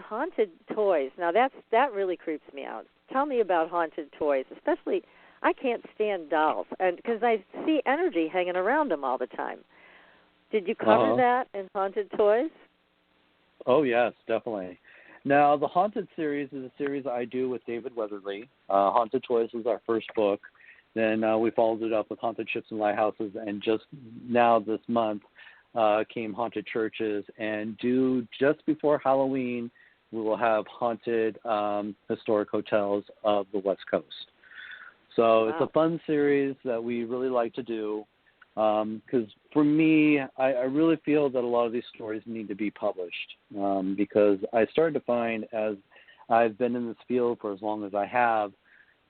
haunted toys. Now, that really creeps me out. Tell me about haunted toys, especially. I can't stand dolls, and because I see energy hanging around them all the time. Did you cover that in Haunted Toys? Oh, yes, definitely. Now, the Haunted series is a series I do with David Weatherly. Haunted Toys was our first book. Then we followed it up with Haunted Ships and Lighthouses, and just now this month came Haunted Churches. And due just before Halloween, we will have Haunted Historic Hotels of the West Coast. So It's a fun series that we really like to do because for me, I really feel that a lot of these stories need to be published because I started to find, as I've been in this field for as long as I have,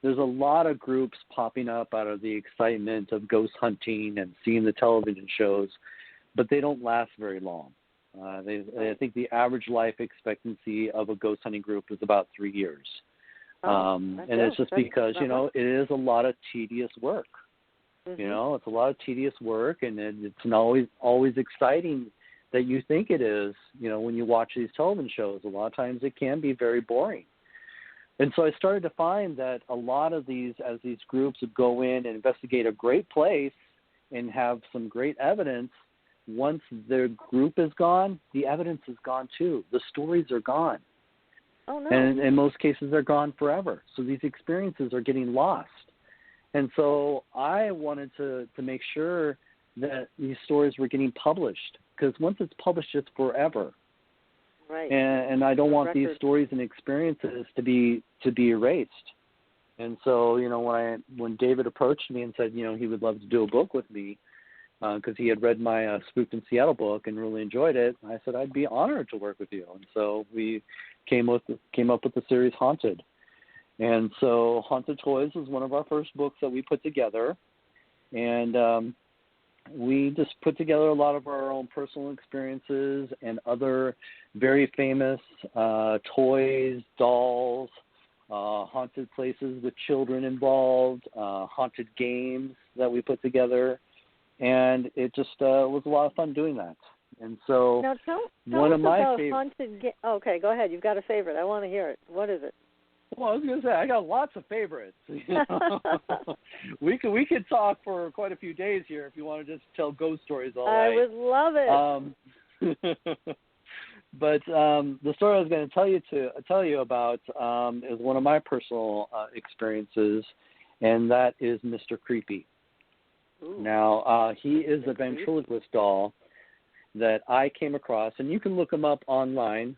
there's a lot of groups popping up out of the excitement of ghost hunting and seeing the television shows, but they don't last very long. I think the average life expectancy of a ghost hunting group is about 3 years. And it's just because, it is a lot of tedious work. Mm-hmm. It's a lot of tedious work, and it's not always exciting that you think it is, when you watch these television shows. A lot of times it can be very boring. And so I started to find that a lot of these, as these groups would go in and investigate a great place and have some great evidence, once their group is gone, the evidence is gone too. The stories are gone. Oh, no. And in most cases, they're gone forever. So these experiences are getting lost. And so I wanted to make sure that these stories were getting published, because once it's published, it's forever. Right. And I don't want these stories and experiences to be erased. And so, when David approached me and said, he would love to do a book with me, because he had read my Spooked in Seattle book and really enjoyed it, I said I'd be honored to work with you. And so we came up with the series Haunted. And so Haunted Toys was one of our first books that we put together. And we just put together a lot of our own personal experiences and other very famous toys, dolls, haunted places with children involved, haunted games that we put together. And it just was a lot of fun doing that. And so now tell one us of my about favorites. haunted. Okay, go ahead. You've got a favorite. I want to hear it. What is it? Well, I was going to say I got lots of favorites. We could talk for quite a few days here if you want to just tell ghost stories all night. I would love it. But the story I was going to tell you about is one of my personal experiences, and that is Mr. Creepy. Ooh. Now, he is a ventriloquist doll that I came across, and you can look him up online.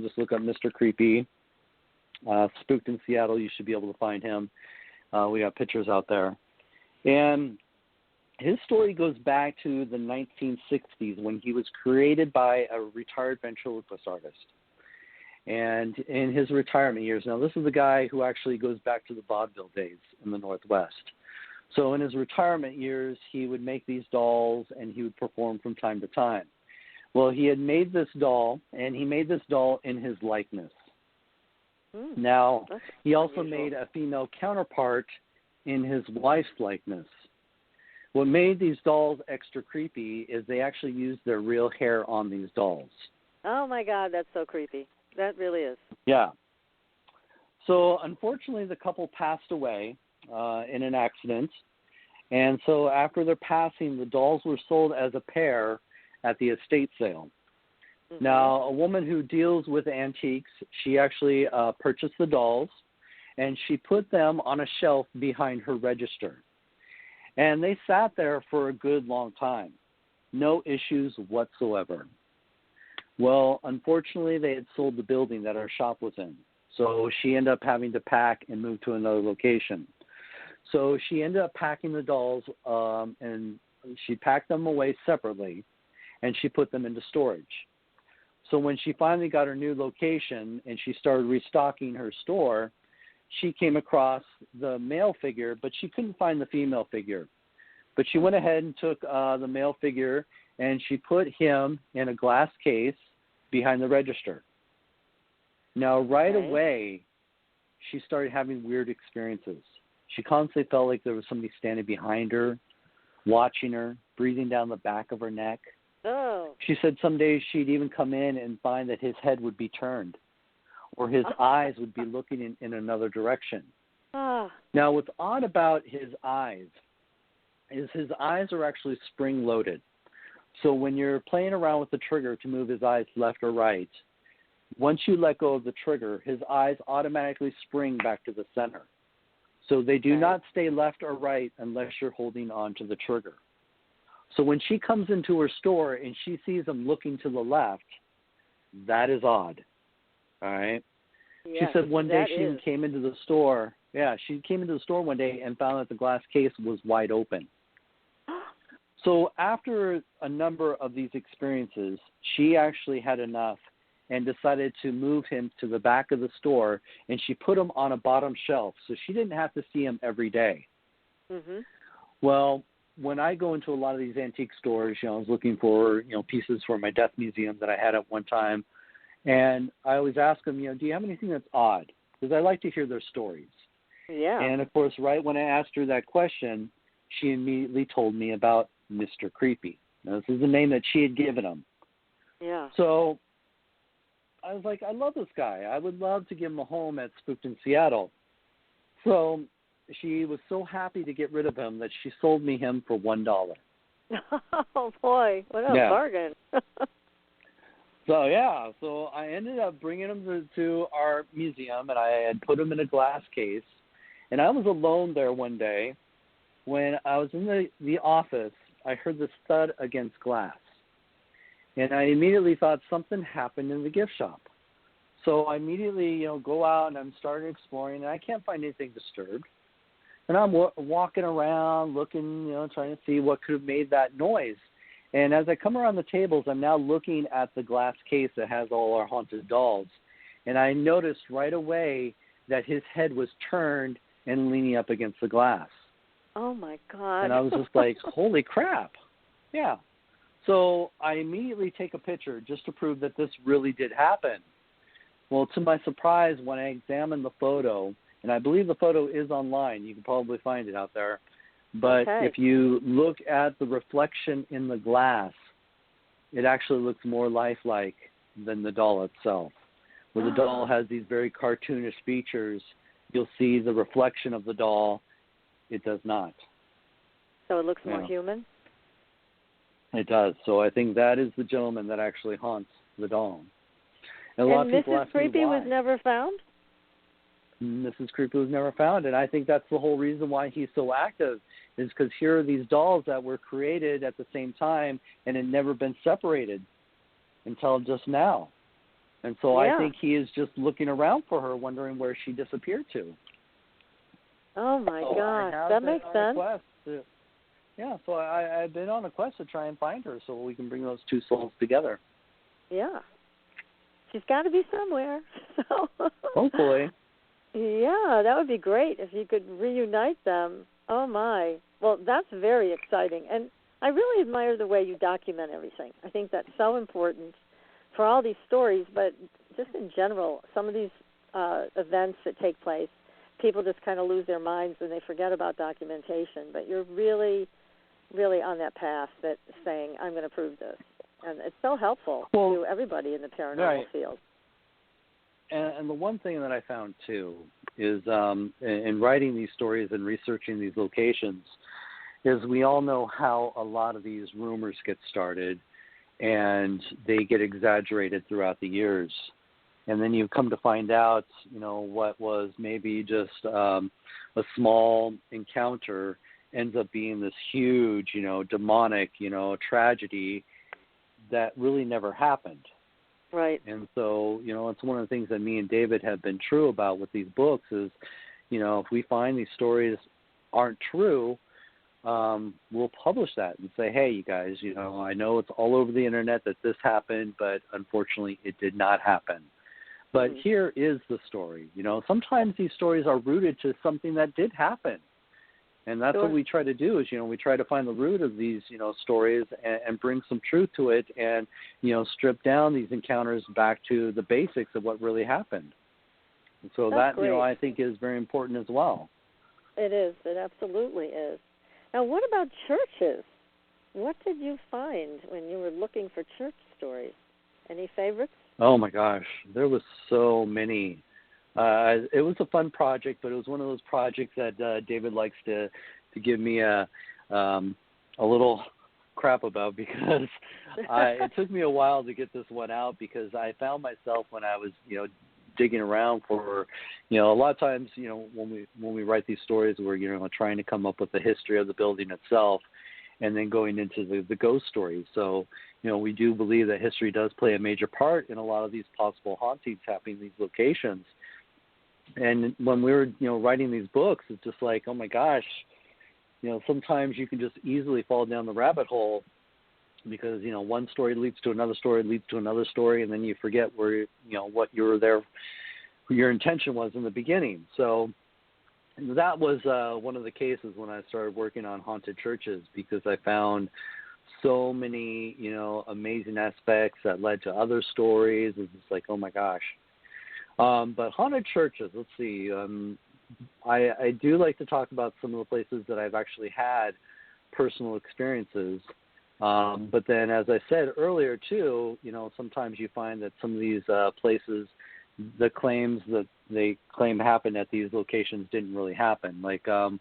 Just look up Mr. Creepy, Spooked in Seattle. You should be able to find him. We got pictures out there. And his story goes back to the 1960s when he was created by a retired ventriloquist artist. And in his retirement years, now this is a guy who actually goes back to the vaudeville days in the Northwest. So in his retirement years, he would make these dolls and he would perform from time to time. Well, he had made this doll, and he made this doll in his likeness. Now, he also made a female counterpart in his wife's likeness. What made these dolls extra creepy is they actually used their real hair on these dolls. Oh, my God, that's so creepy. That really is. Yeah. So, unfortunately, the couple passed away in an accident. And so after their passing, the dolls were sold as a pair at the estate sale. Mm-hmm. Now, a woman who deals with antiques, she actually purchased the dolls, and she put them on a shelf behind her register. And they sat there for a good long time. No issues whatsoever. Well, unfortunately, they had sold the building that our shop was in. So she ended up having to pack and move to another location. So she ended up packing the dolls, and she packed them away separately, and she put them into storage. So when she finally got her new location and she started restocking her store, she came across the male figure, but she couldn't find the female figure. But she went ahead and took the male figure, and she put him in a glass case behind the register. Now, right away, she started having weird experiences. She constantly felt like there was somebody standing behind her, watching her, breathing down the back of her neck. Oh. She said some days she'd even come in and find that his head would be turned or his eyes would be looking in another direction. Ah. Now, what's odd about his eyes is his eyes are actually spring-loaded. So when you're playing around with the trigger to move his eyes left or right, once you let go of the trigger, his eyes automatically spring back to the center. So they do not stay left or right unless you're holding on to the trigger. So when she comes into her store and she sees him looking to the left, that is odd. All right? Yes, she said one day she is. came into the store. Yeah, she came into the store one day and found that the glass case was wide open. So after a number of these experiences, she actually had enough and decided to move him to the back of the store, and she put him on a bottom shelf so she didn't have to see him every day. Mm-hmm. Well, when I go into a lot of these antique stores, I was looking for, pieces for my death museum that I had at one time, and I always ask them, do you have anything that's odd? Because I like to hear their stories. Yeah. And, of course, right when I asked her that question, she immediately told me about Mr. Creepy. Now, this is the name that she had given him. Yeah. So I was like, I love this guy. I would love to give him a home at Spooked in Seattle. So she was so happy to get rid of him that she sold me him for $1. Oh, boy. What a bargain. So I ended up bringing him to our museum, and I had put him in a glass case. And I was alone there one day. When I was in the office, I heard the thud against glass. And I immediately thought something happened in the gift shop. So I immediately, go out and I'm starting exploring, and I can't find anything disturbed. And I'm walking around looking, trying to see what could have made that noise. And as I come around the tables, I'm now looking at the glass case that has all our haunted dolls. And I noticed right away that his head was turned and leaning up against the glass. Oh, my God. And I was just like, holy crap. Yeah. So I immediately take a picture just to prove that this really did happen. Well, to my surprise, when I examined the photo, and I believe the photo is online, you can probably find it out there, but if you look at the reflection in the glass, it actually looks more lifelike than the doll itself. Where the doll has these very cartoonish features, you'll see the reflection of the doll. It does not. So it looks more human? It does. So I think that is the gentleman that actually haunts the doll. And Mrs. Creepy was never found? Mrs. Creepy was never found, and I think that's the whole reason why he's so active, is because here are these dolls that were created at the same time and had never been separated until just now. And so I think he is just looking around for her, wondering where she disappeared to. Oh, my gosh. That makes sense. So I've been on a quest to try and find her so we can bring those two souls together. Yeah. She's got to be somewhere. So. Hopefully. Yeah, that would be great if you could reunite them. Oh, my. Well, that's very exciting. And I really admire the way you document everything. I think that's so important for all these stories, but just in general, some of these events that take place, people just kind of lose their minds and they forget about documentation. But you're really, really on that path that saying, I'm going to prove this. And it's so helpful to everybody in the paranormal field. And the one thing that I found, too, is in writing these stories and researching these locations, is we all know how a lot of these rumors get started, and they get exaggerated throughout the years. And then you come to find out, what was maybe just a small encounter ends up being this huge, demonic, tragedy that really never happened. Right. And so, it's one of the things that me and David have been true about with these books is, if we find these stories aren't true, we'll publish that and say, hey, you guys, I know it's all over the internet that this happened, but unfortunately it did not happen. But here is the story. Sometimes these stories are rooted to something that did happen. And that's what we try to do is, we try to find the root of these, stories and bring some truth to it and, strip down these encounters back to the basics of what really happened. And so that's that, great. I think is very important as well. It is. It absolutely is. Now, what about churches? what did you find when you were looking for church stories? Any favorites? Oh my gosh, there was so many. It was a fun project, but it was one of those projects that David likes to give me a little crap about, because it took me a while to get this one out, because I found myself when I was, digging around for, a lot of times, when we write these stories, we're, trying to come up with the history of the building itself, and then going into the ghost stories. So, we do believe that history does play a major part in a lot of these possible hauntings happening in these locations. And when we were, writing these books, it's just like, oh my gosh, sometimes you can just easily fall down the rabbit hole, because, one story leads to another story, and then you forget where, what you were there, your intention was in the beginning. So that was one of the cases when I started working on haunted churches, because I found so many, amazing aspects that led to other stories. It's just like, oh my gosh. But haunted churches, let's see. I do like to talk about some of the places that I've actually had personal experiences. But then, as I said earlier, too, sometimes you find that some of these places, the claims that they claim happened at these locations didn't really happen. Like a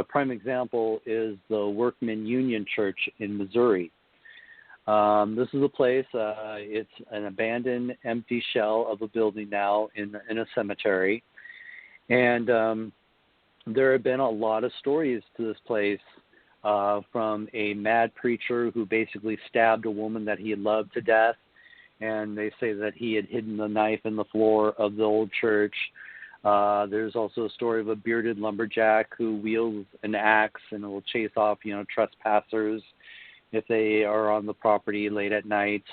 prime example is the Workman Union Church in Missouri. This is a place, it's an abandoned, empty shell of a building now in a cemetery. And there have been a lot of stories to this place, from a mad preacher who basically stabbed a woman that he loved to death. And they say that he had hidden the knife in the floor of the old church. There's also a story of a bearded lumberjack who wields an axe and will chase off, trespassers if they are on the property late at night.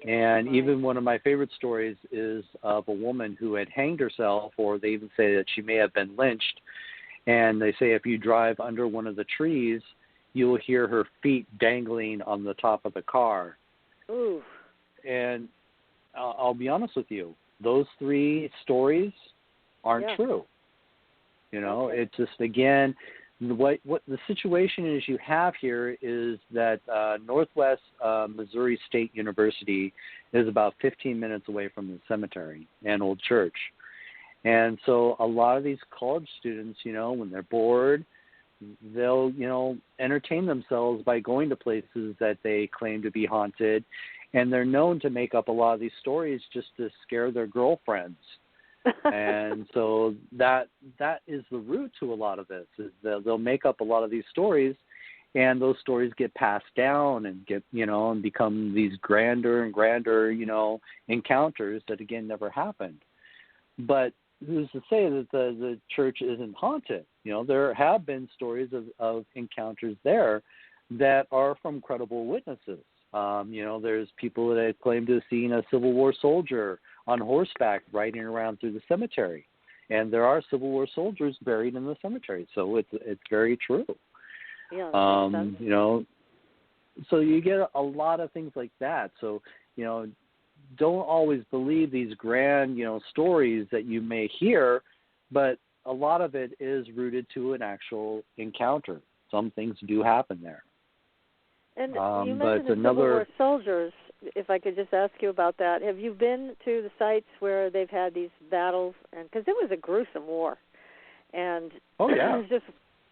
And even one of my favorite stories is of a woman who had hanged herself, or they even say that she may have been lynched. And they say if you drive under one of the trees, you will hear her feet dangling on the top of the car. Ooh. And I'll be honest with you, those three stories aren't true. It's just, again, what the situation is you have here is that Northwest Missouri State University is about 15 minutes away from the cemetery and old church. And so a lot of these college students, when they're bored, they'll, entertain themselves by going to places that they claim to be haunted. And they're known to make up a lot of these stories just to scare their girlfriends. And so that is the root to a lot of this, is that they'll make up a lot of these stories, and those stories get passed down and get, and become these grander and grander, encounters that, again, never happened. But who's to say that the church isn't haunted? There have been stories of encounters there that are from credible witnesses. There's people that have claimed to have seen a Civil War soldier on horseback riding around through the cemetery. And there are Civil War soldiers buried in the cemetery. So it's very true. Yeah, so you get a lot of things like that. So, don't always believe these grand, stories that you may hear, but a lot of it is rooted to an actual encounter. Some things do happen there. And you mentioned the Civil War soldiers. If I could just ask you about that, have you been to the sites where they've had these battles? And because it was a gruesome war, and I was just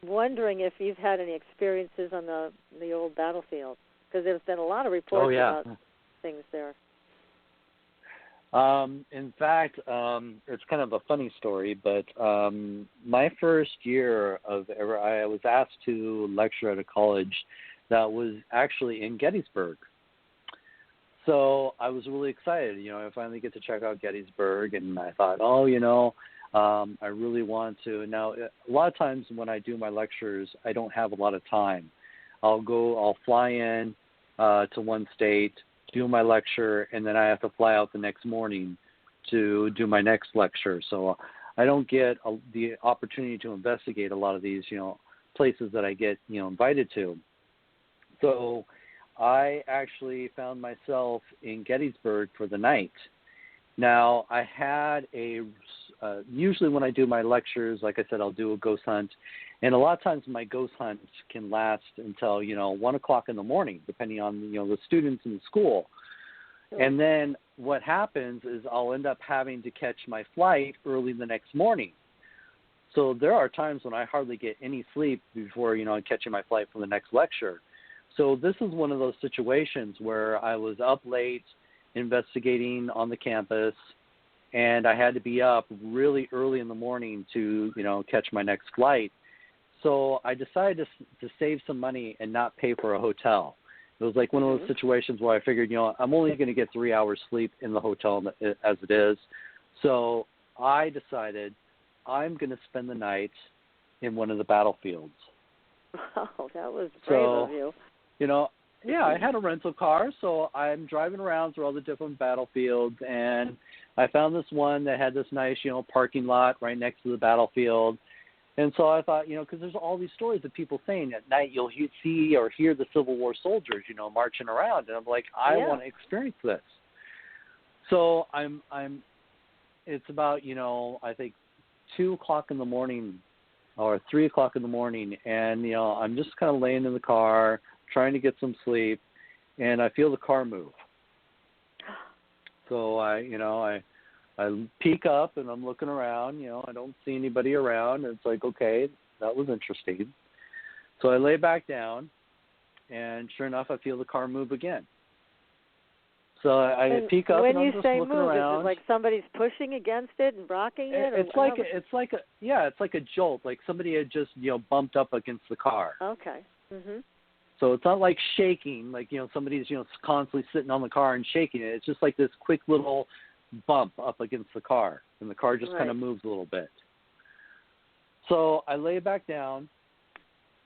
wondering if you've had any experiences on the old battlefield, because there's been a lot of reports about things there. In fact, it's kind of a funny story, but my first year I was asked to lecture at a college that was actually in Gettysburg. So I was really excited. I finally get to check out Gettysburg, and I thought, I really want to. Now, a lot of times when I do my lectures, I don't have a lot of time. I'll fly in to one state, do my lecture, and then I have to fly out the next morning to do my next lecture. So I don't get the opportunity to investigate a lot of these, places that I get, invited to. So I actually found myself in Gettysburg for the night. Now, I had usually when I do my lectures, like I said, I'll do a ghost hunt, And a lot of times my ghost hunts can last until, 1 o'clock in the morning, depending on, the students in the school. Sure. And then what happens is I'll end up having to catch my flight early the next morning. So there are times when I hardly get any sleep before, I'm catching my flight for the next lecture. So this is one of those situations where I was up late investigating on the campus, and I had to be up really early in the morning to, catch my next flight. So I decided to save some money and not pay for a hotel. It was like one of those situations where I figured, I'm only going to get 3 hours sleep in the hotel as it is. So I decided I'm going to spend the night in one of the battlefields. Oh, that was brave of you. Yeah, I had a rental car, so I'm driving around through all the different battlefields, and I found this one that had this nice, parking lot right next to the battlefield. And so I thought, because there's all these stories of people saying at night you'll see or hear the Civil War soldiers, marching around. And I'm like, I want to experience this. So it's about, I think 2 o'clock in the morning or 3 o'clock in the morning. And, I'm just kind of laying in the car trying to get some sleep, and I feel the car move. So I peek up and I'm looking around, I don't see anybody around. And it's like, okay, that was interesting. So I lay back down, and sure enough, I feel the car move again. So I peek up and I'm just looking around. Is it like somebody's pushing against it and rocking it? It's like a jolt, like somebody had just, bumped up against the car. Okay. Mhm. So it's not like shaking, like, somebody's, constantly sitting on the car and shaking it. It's just like this quick little bump up against the car, and the car just kind of moves a little bit. So I lay back down,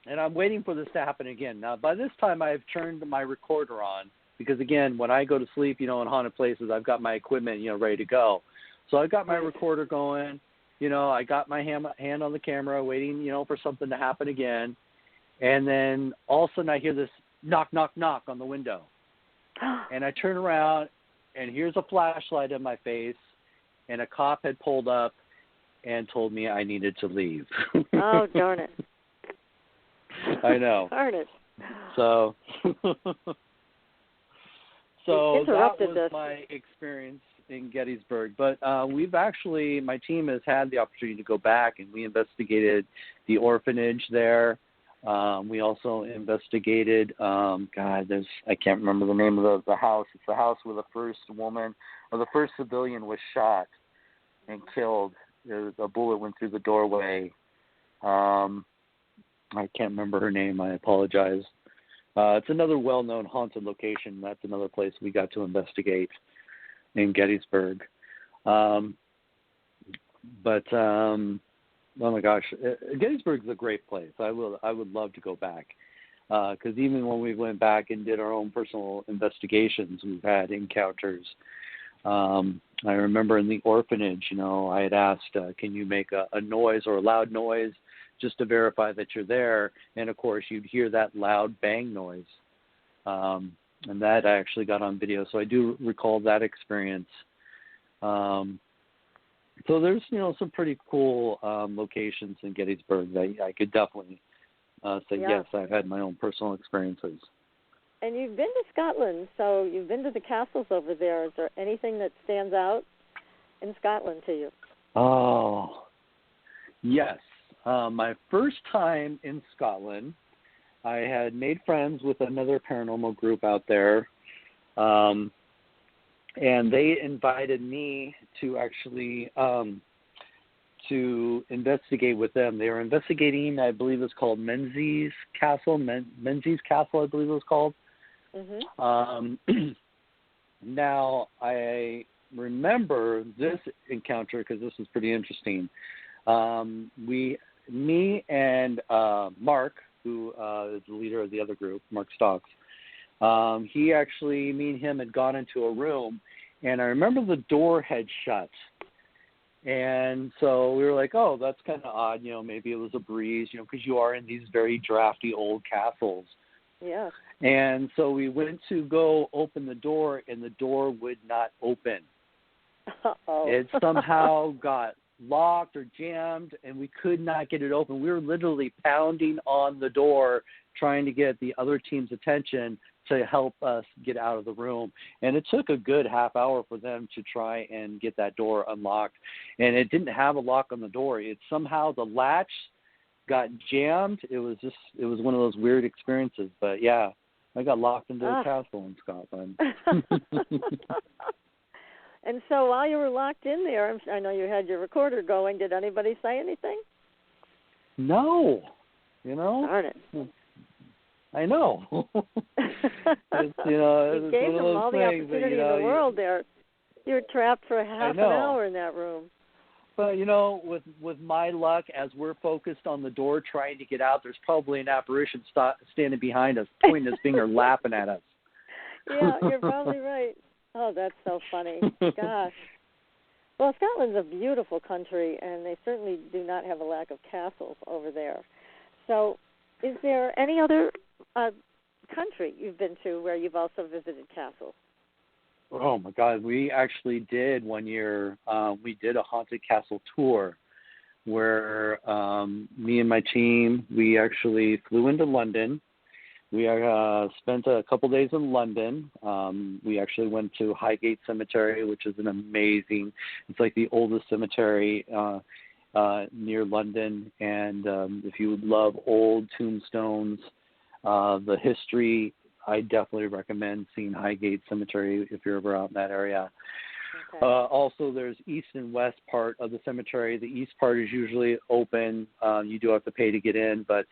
and I'm waiting for this to happen again. Now, by this time, I've turned my recorder on because, again, when I go to sleep, in haunted places, I've got my equipment, ready to go. So I've got my recorder going. I got my hand on the camera waiting, for something to happen again. And then all of a sudden I hear this knock, knock, knock on the window. And I turn around, and here's a flashlight in my face, and a cop had pulled up and told me I needed to leave. Oh, darn it. I know. Darn it. So that was this. my experience in Gettysburg. But my team has had the opportunity to go back, and we investigated the orphanage there. We also investigated, I can't remember the name of the house. It's the house where the first woman or the first civilian was shot and killed. A bullet went through the doorway. I can't remember her name. I apologize. It's another well-known haunted location. That's another place we got to investigate in Gettysburg. Oh my gosh, Gettysburg is a great place. I would love to go back because even when we went back and did our own personal investigations, we've had encounters. I remember in the orphanage, I had asked, can you make a noise or a loud noise just to verify that you're there? And of course, you'd hear that loud bang noise, and that I actually got on video. So I do recall that experience. So there's, some pretty cool locations in Gettysburg that I could definitely say, yes, I've had my own personal experiences. And you've been to Scotland, so you've been to the castles over there. Is there anything that stands out in Scotland to you? Oh, yes. My first time in Scotland, I had made friends with another paranormal group out there. And they invited me to actually to investigate with them. They were investigating, I believe it's called Menzies Castle, I believe it was called. Mm-hmm. Now, I remember this encounter because this was pretty interesting. Me and Mark, who is the leader of the other group, Mark Stocks, me and him had gone into a room, and I remember the door had shut. And so we were like, oh, that's kind of odd, maybe it was a breeze, because you are in these very drafty old castles. Yeah. And so we went to go open the door, and the door would not open. Uh-oh. It somehow got locked or jammed, and we could not get it open. We were literally pounding on the door trying to get the other team's attention to help us get out of the room. And it took a good half hour for them to try and get that door unlocked. And it didn't have a lock on the door. It somehow, the latch got jammed. It was one of those weird experiences. But yeah, I got locked into a castle in Scotland. And so while you were locked in there, I know you had your recorder going. Did anybody say anything? No. Darn it. I know. It's, you gave them all the things opportunity in the world there. You were trapped for half an hour in that room. But, with my luck, as we're focused on the door trying to get out, there's probably an apparition standing behind us, pointing his finger, laughing at us. Yeah, you're probably right. Oh, that's so funny. Gosh. Well, Scotland's a beautiful country, and they certainly do not have a lack of castles over there. So is there any other country you've been to where you've also visited castles? Oh, my God. We actually did one year. We did a haunted castle tour where me and my team, we actually flew into London. We spent a couple days in London. We actually went to Highgate Cemetery, which is an amazing, it's like the oldest cemetery near London. And if you would love old tombstones, the history, I definitely recommend seeing Highgate Cemetery if you're ever out in that area. Okay. Also, there's east and west part of the cemetery. The east part is usually open. You do have to pay to get in, but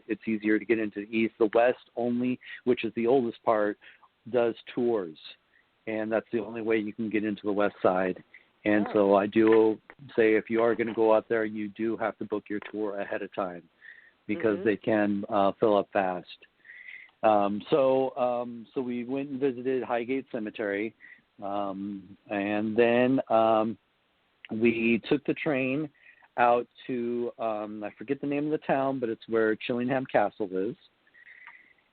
it's easier to get into the east. The west only, which is the oldest part, does tours, and that's the only way you can get into the west side. And so I do say if you are going to go out there, you do have to book your tour ahead of time because they can fill up fast. So we went and visited Highgate Cemetery. And then we took the train out to, I forget the name of the town, but it's where Chillingham Castle is.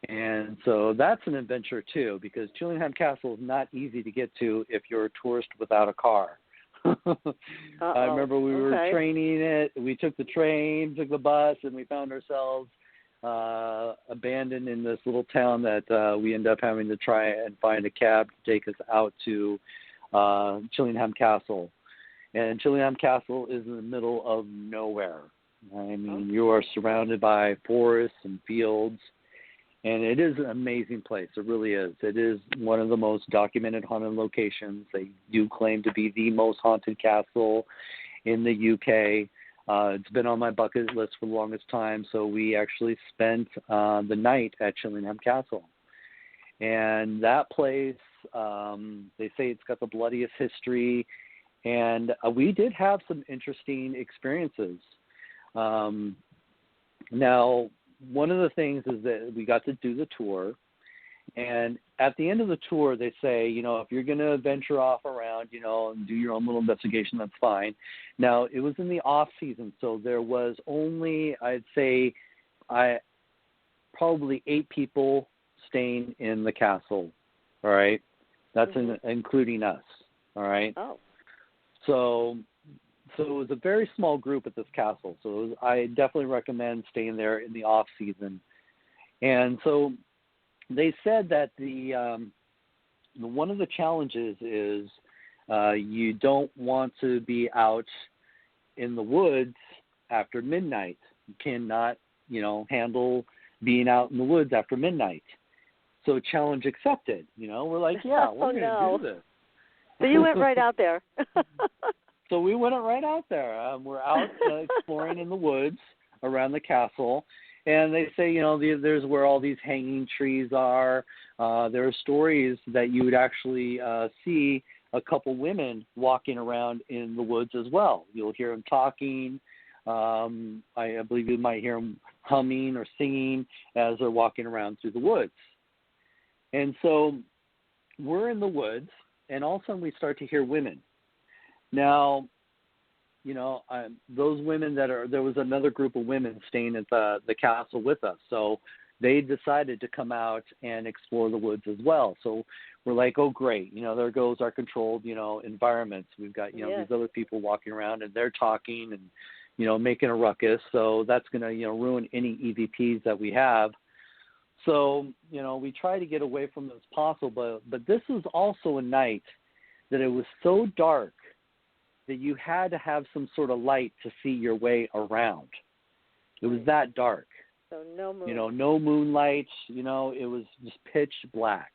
And so that's an adventure, too, because Chillingham Castle is not easy to get to if you're a tourist without a car. I remember we were training it. We took the train, took the bus, and we found ourselves abandoned in this little town that we end up having to try and find a cab to take us out to Chillingham Castle. And Chillingham Castle is in the middle of nowhere. I mean, you are surrounded by forests and fields, and it is an amazing place. It really is. It is one of the most documented haunted locations. They do claim to be the most haunted castle in the UK. It's been on my bucket list for the longest time, so we actually spent the night at Chillingham Castle. And that place, they say it's got the bloodiest history, and we did have some interesting experiences. Now, one of the things is that we got to do the tour, and at the end of the tour, they say, if you're going to venture off around, and do your own little investigation, that's fine. Now, it was in the off season, so there was only, I'd say, probably 8 people staying in the castle, all right? That's including us, all right? Oh. So it was a very small group at this castle, so I definitely recommend staying there in the off season. And so they said that the one of the challenges is you don't want to be out in the woods after midnight. You cannot, handle being out in the woods after midnight. So challenge accepted. We're like, yeah, we're going to do this. So you went right out there. So we went right out there. We're out exploring in the woods around the castle. And they say, there's where all these hanging trees are. There are stories that you would actually see a couple women walking around in the woods as well. You'll hear them talking. I believe you might hear them humming or singing as they're walking around through the woods. And so we're in the woods, and all of a sudden we start to hear women. Now, those women there was another group of women staying at the castle with us. So, they decided to come out and explore the woods as well. So we're like, oh, great. There goes our controlled, environments. We've got, these other people walking around and they're talking and, making a ruckus. So that's going to, ruin any EVPs that we have. So, we try to get away from them as possible. But this was also a night that it was so dark that you had to have some sort of light to see your way around. It was that dark. So no moon. No moonlight. It was just pitch black.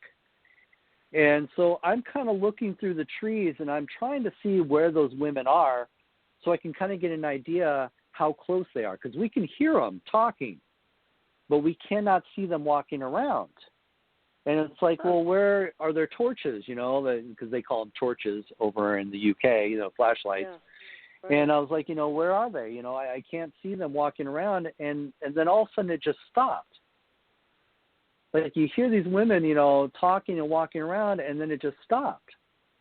And so I'm kind of looking through the trees, and I'm trying to see where those women are so I can kind of get an idea how close they are, because we can hear them talking, but we cannot see them walking around. And it's like, well, where are their torches, because they call them torches over in the UK, flashlights. Yeah. Right. And I was like, where are they? I can't see them walking around. And then all of a sudden it just stopped. Like you hear these women, talking and walking around, and then it just stopped.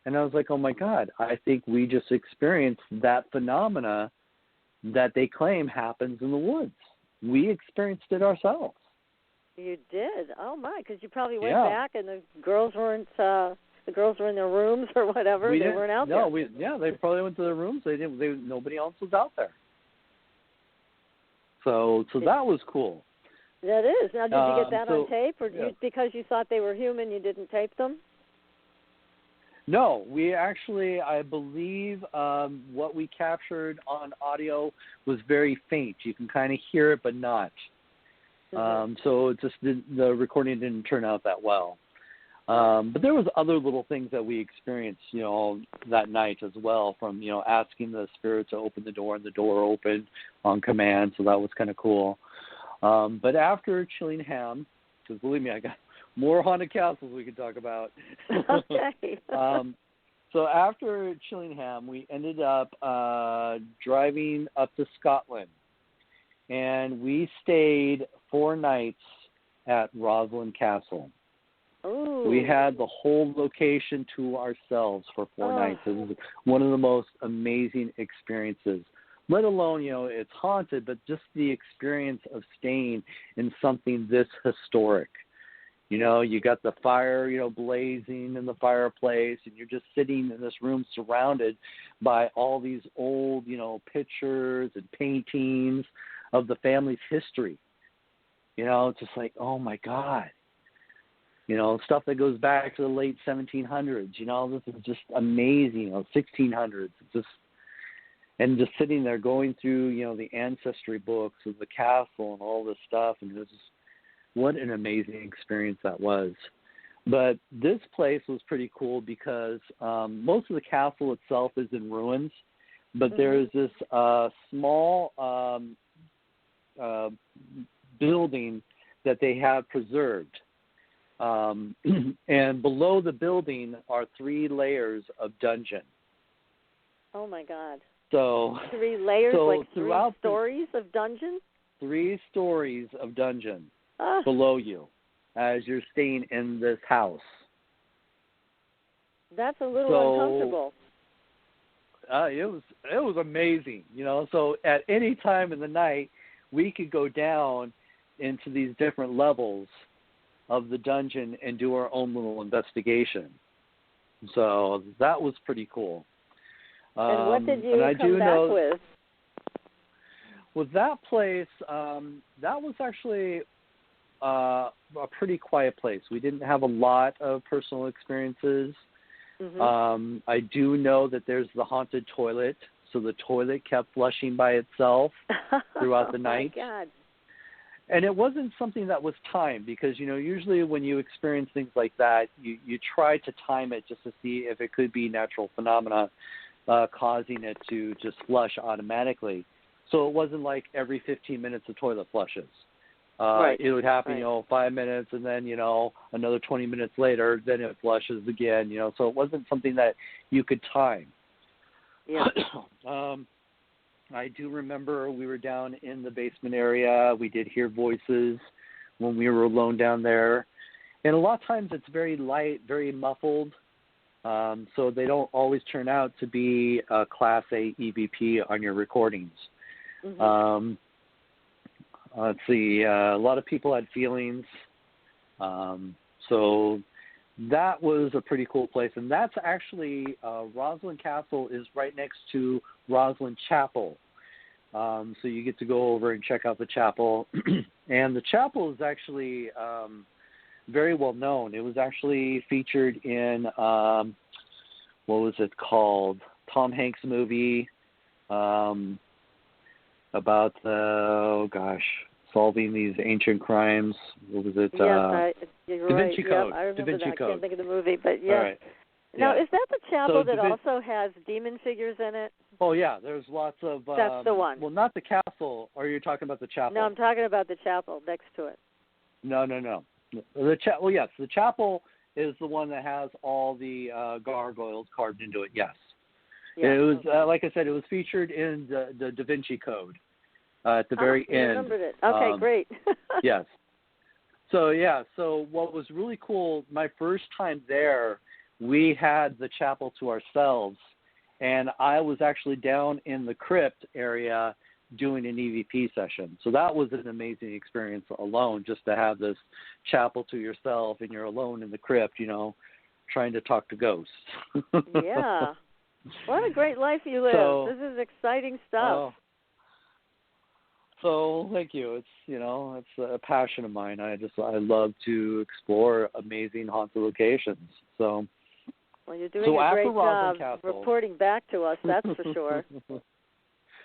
And I was like, oh, my God, I think we just experienced that phenomena that they claim happens in the woods. We experienced it ourselves. You did? Oh, my, because you probably went back and the girls weren't the girls were in their rooms or whatever. They weren't out there. No, they probably went to their rooms. Nobody else was out there. So that was cool. That is. Now, did you get that on tape, or because you thought they were human, you didn't tape them? No, we actually, I believe what we captured on audio was very faint. You can kind of hear it, but not. Mm-hmm. So it just the recording didn't turn out that well. But there was other little things that we experienced, that night as well, from, asking the spirit to open the door, and the door opened on command. So that was kind of cool. But after Chillingham, because believe me, I got more haunted castles we could talk about. Okay. So after Chillingham, we ended up driving up to Scotland, and we stayed 4 nights at Roslyn Castle. Ooh. We had the whole location to ourselves for 4 nights. It was one of the most amazing experiences. Let alone, it's haunted, but just the experience of staying in something this historic. You got the fire, blazing in the fireplace, and you're just sitting in this room surrounded by all these old, pictures and paintings of the family's history. It's just like, oh, my God. Stuff that goes back to the late 1700s. This is just amazing. 1600s. And just sitting there going through, the ancestry books of the castle and all this stuff, and it was just, what an amazing experience that was. But this place was pretty cool because most of the castle itself is in ruins, but there's this small building that they have preserved. And below the building are 3 layers of dungeon. Oh, my God. So 3 layers, like 3 stories of dungeon? 3 stories of dungeon below you as you're staying in this house. That's a little uncomfortable. It was amazing, So at any time in the night, we could go down into these different levels of the dungeon and do our own little investigation. So that was pretty cool. And what did you come back with? With that place, that was actually a pretty quiet place. We didn't have a lot of personal experiences. Mm-hmm. I do know that there's the haunted toilet, so the toilet kept flushing by itself throughout the night. Oh, my God. And it wasn't something that was timed because, usually when you experience things like that, you try to time it just to see if it could be natural phenomena causing it to just flush automatically. So it wasn't like every 15 minutes the toilet flushes. Right. It would happen, 5 minutes, and then, another 20 minutes later, then it flushes again, So it wasn't something that you could time. Yeah. I do remember we were down in the basement area. We did hear voices when we were alone down there. And a lot of times it's very light, very muffled. So they don't always turn out to be a Class A EVP on your recordings. Mm-hmm. let's see, a lot of people had feelings. So that was a pretty cool place. And that's actually, Roslyn Castle is right next to Roslyn Chapel. So you get to go over and check out the chapel. And the chapel is actually very well known. It was actually featured in, what was it called? Tom Hanks movie about, solving these ancient crimes. What was it? Yes, you're Da right. Vinci Code. Yep, I remember Da Vinci that. Code. I can't think of the movie, but yes. All right. Now, Yeah. is that the chapel So that also has demon figures in it? Oh, yeah. There's lots of... That's the one. Well, not the castle. Or you're talking about the chapel? No, I'm talking about the chapel next to it. No. Well, yes. The chapel is the one that has all the gargoyles carved into it, yes. Yeah. It was, like I said, it was featured in the Da Vinci Code at the very I end. remembered it. Okay, great. Yes. So what was really cool, my first time there, we had the chapel to ourselves, and I was actually down in the crypt area doing an EVP session. So that was an amazing experience alone, just to have this chapel to yourself, and you're alone in the crypt, trying to talk to ghosts. Yeah. What a great life you live. This is exciting stuff. So thank you. It's a passion of mine. I love to explore amazing haunted locations. So well, you're doing a great job Castle, reporting back to us, that's for sure.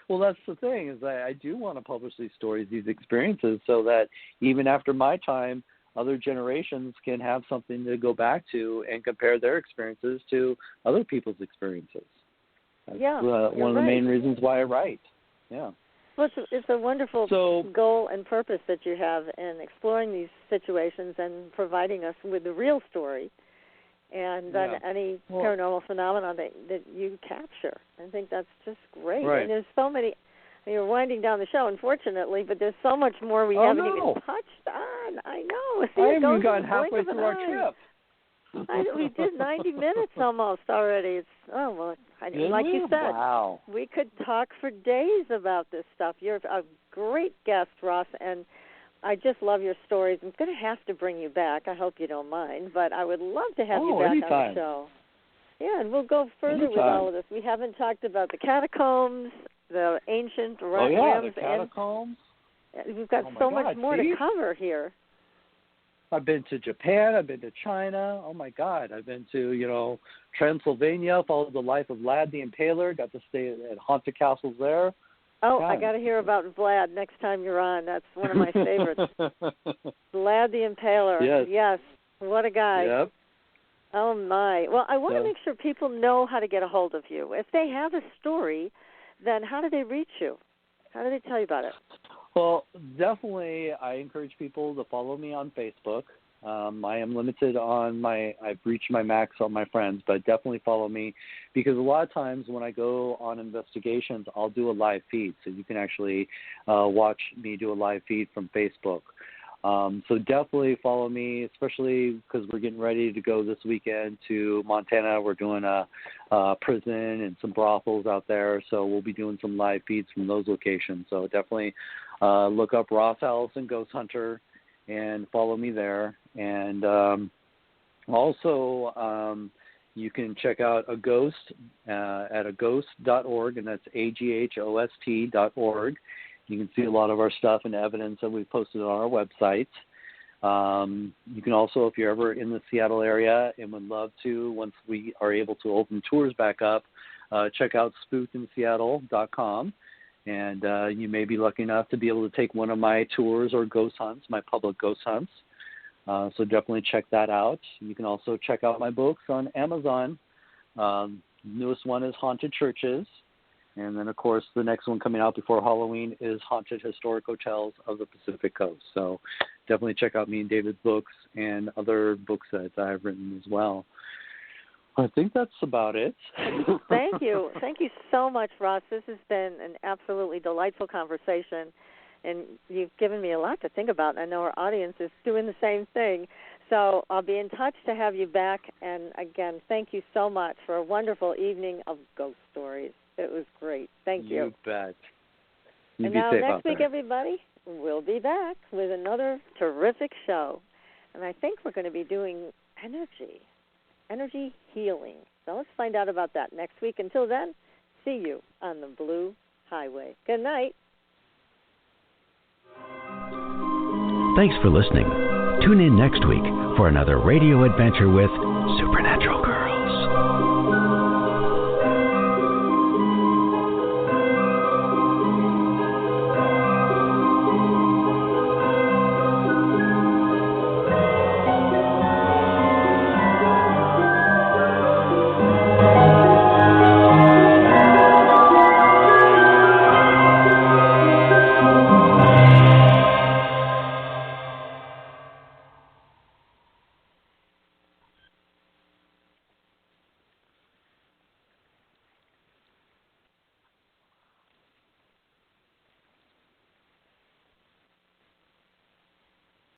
Well, that's the thing, is I do want to publish these stories, these experiences, so that even after my time, other generations can have something to go back to and compare their experiences to other people's experiences. That's one of the main reasons why I write. Yeah. Well, it's a wonderful goal and purpose that you have in exploring these situations and providing us with the real story and any paranormal phenomenon that you capture. I think that's just great. Right. And there's so many. You're winding down the show, unfortunately, but there's so much more we haven't even touched on. I know. I haven't even gotten halfway through our trip. We did 90 minutes almost already. Like you said, we could talk for days about this stuff. You're a great guest, Ross, and I just love your stories. I'm going to have to bring you back. I hope you don't mind, but I would love to have you back on the show. Yeah, and we'll go further with all of this. We haven't talked about the catacombs, the ancient the catacombs. We've got so much more to cover here. I've been to Japan. I've been to China. Oh, my God. I've been to, Transylvania, followed the life of Vlad the Impaler, got to stay at haunted castles there. Oh, I got to hear about Vlad next time you're on. That's one of my favorites. Vlad the Impaler. Yes. What a guy. Yep. Oh, my. Well, I want to make sure people know how to get a hold of you. If they have a story, then how do they reach you? How do they tell you about it? Well, definitely I encourage people to follow me on Facebook. I am limited on I've reached my max on my friends, but definitely follow me, because a lot of times when I go on investigations, I'll do a live feed. So you can actually watch me do a live feed from Facebook. So definitely follow me, especially because we're getting ready to go this weekend to Montana. We're doing a prison and some brothels out there. So we'll be doing some live feeds from those locations. So definitely look up Ross Allison Ghost Hunter and follow me there. And also you can check out a ghost at aghost.org, and that's AGHOST.org. You can see a lot of our stuff and evidence that we've posted on our website. You can also, if you're ever in the Seattle area and would love to, once we are able to open tours back up, check out spookedinseattle.com. And you may be lucky enough to be able to take one of my tours or ghost hunts, my public ghost hunts. So definitely check that out. You can also check out my books on Amazon. Newest one is Haunted Churches. And then, of course, the next one coming out before Halloween is Haunted Historic Hotels of the Pacific Coast. So definitely check out me and David's books and other books that I've written as well. I think that's about it. Thank you. Thank you so much, Ross. This has been an absolutely delightful conversation, and you've given me a lot to think about. I know our audience is doing the same thing. So I'll be in touch to have you back. And, again, thank you so much for a wonderful evening of ghost stories. It was great. Thank you. You bet. And now next week, everybody, we'll be back with another terrific show. And I think we're going to be doing energy healing. So let's find out about that next week. Until then, see you on the Blue Highway. Good night. Thanks for listening. Tune in next week for another radio adventure with Supernatural Girls.